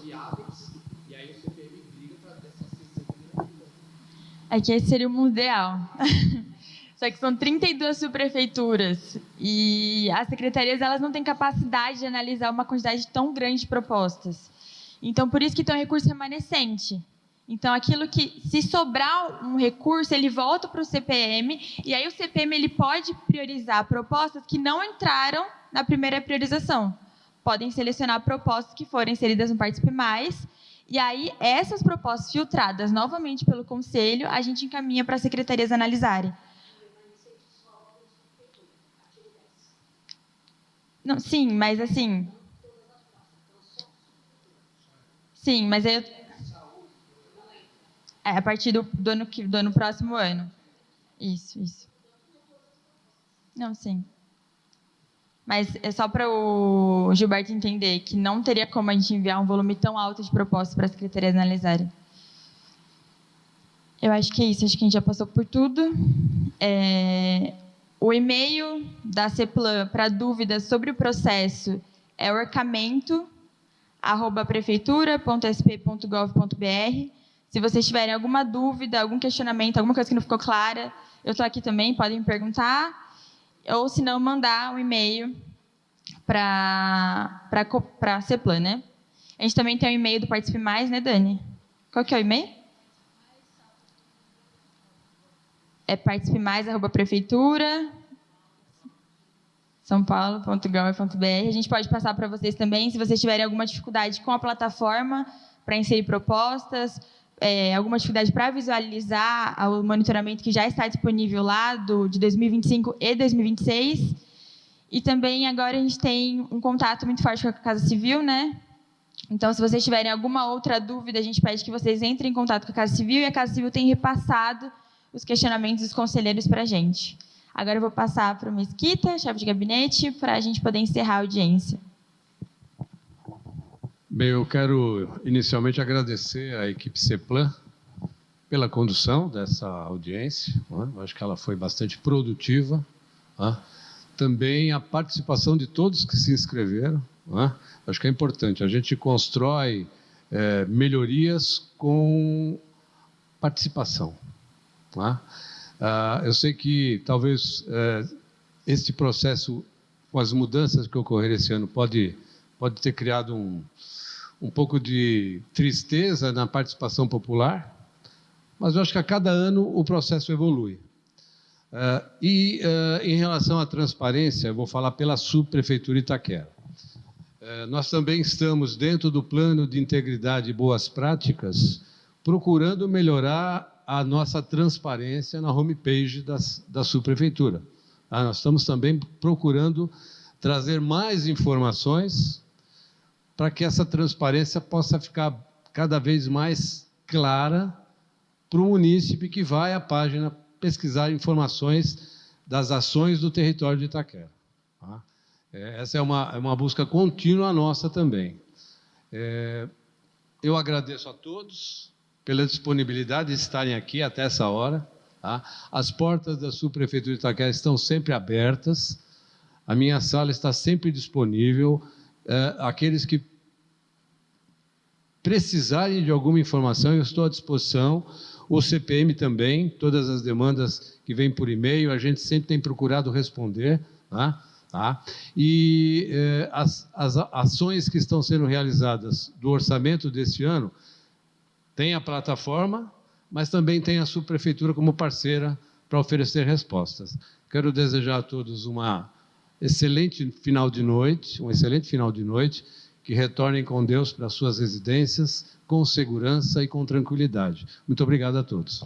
viáveis, e aí o CPM briga para dessas 60 mil. É que esse seria o mundo ideal. Só que são 32 subprefeituras e as secretarias elas não têm capacidade de analisar uma quantidade tão grande de propostas. Então, por isso que tem um recurso remanescente. Então, aquilo que, se sobrar um recurso, ele volta para o CPM, e aí o CPM ele pode priorizar propostas que não entraram na primeira priorização. Podem selecionar propostas que forem inseridas no Participe Mais, e aí essas propostas filtradas novamente pelo Conselho, a gente encaminha para as secretarias analisarem. Não, sim, mas assim... Sim, mas aí... a partir do ano próximo ano. Isso. Não, sim. Mas é só para o Gilberto entender que não teria como a gente enviar um volume tão alto de propostas para as secretarias analisarem. Eu acho que é isso, acho que a gente já passou por tudo. O e-mail da CEPLAN para dúvidas sobre o processo é orçamento@prefeitura.sp.gov.br. Se vocês tiverem alguma dúvida, algum questionamento, alguma coisa que não ficou clara, eu estou aqui também, podem me perguntar. Ou, se não, mandar um e-mail para a CEPLAN, né? A gente também tem o e-mail do Participe Mais, né, Dani? Qual que é o e-mail? É participemais@prefeitura sãopaulo.gov.br. A gente pode passar para vocês também, se vocês tiverem alguma dificuldade com a plataforma para inserir propostas, alguma dificuldade para visualizar o monitoramento que já está disponível lá de 2025 e 2026. E também agora a gente tem um contato muito forte com a Casa Civil, né? Então, se vocês tiverem alguma outra dúvida, a gente pede que vocês entrem em contato com a Casa Civil, e a Casa Civil tem repassado os questionamentos dos conselheiros para a gente. Agora eu vou passar para o Mesquita, chefe de gabinete, para a gente poder encerrar a audiência. Bem, eu quero inicialmente agradecer à equipe CEPLAN pela condução dessa audiência. Eu acho que ela foi bastante produtiva. Também a participação de todos que se inscreveram. Acho que é importante. A gente constrói melhorias com participação. Eu sei que talvez este processo, com as mudanças que ocorreram esse ano, pode ter criado um pouco de tristeza na participação popular, mas eu acho que a cada ano o processo evolui. Em relação à transparência, eu vou falar pela Subprefeitura Itaquera. Nós também estamos, dentro do plano de integridade e boas práticas, procurando melhorar a nossa transparência na homepage da Subprefeitura. Nós estamos também procurando trazer mais informações para que essa transparência possa ficar cada vez mais clara para o munícipe que vai à página pesquisar informações das ações do território de Itaquera. Essa é uma busca contínua nossa também. Eu agradeço a todos pela disponibilidade de estarem aqui até essa hora. As portas da Subprefeitura de Itaquera estão sempre abertas, a minha sala está sempre disponível. Aqueles que precisarem de alguma informação, eu estou à disposição. O CPM também, todas as demandas que vêm por e-mail, a gente sempre tem procurado responder. E as ações que estão sendo realizadas do orçamento deste ano, tem a plataforma, mas também tem a Subprefeitura como parceira para oferecer respostas. Quero desejar a todos um excelente final de noite, que retornem com Deus para suas residências, com segurança e com tranquilidade. Muito obrigado a todos.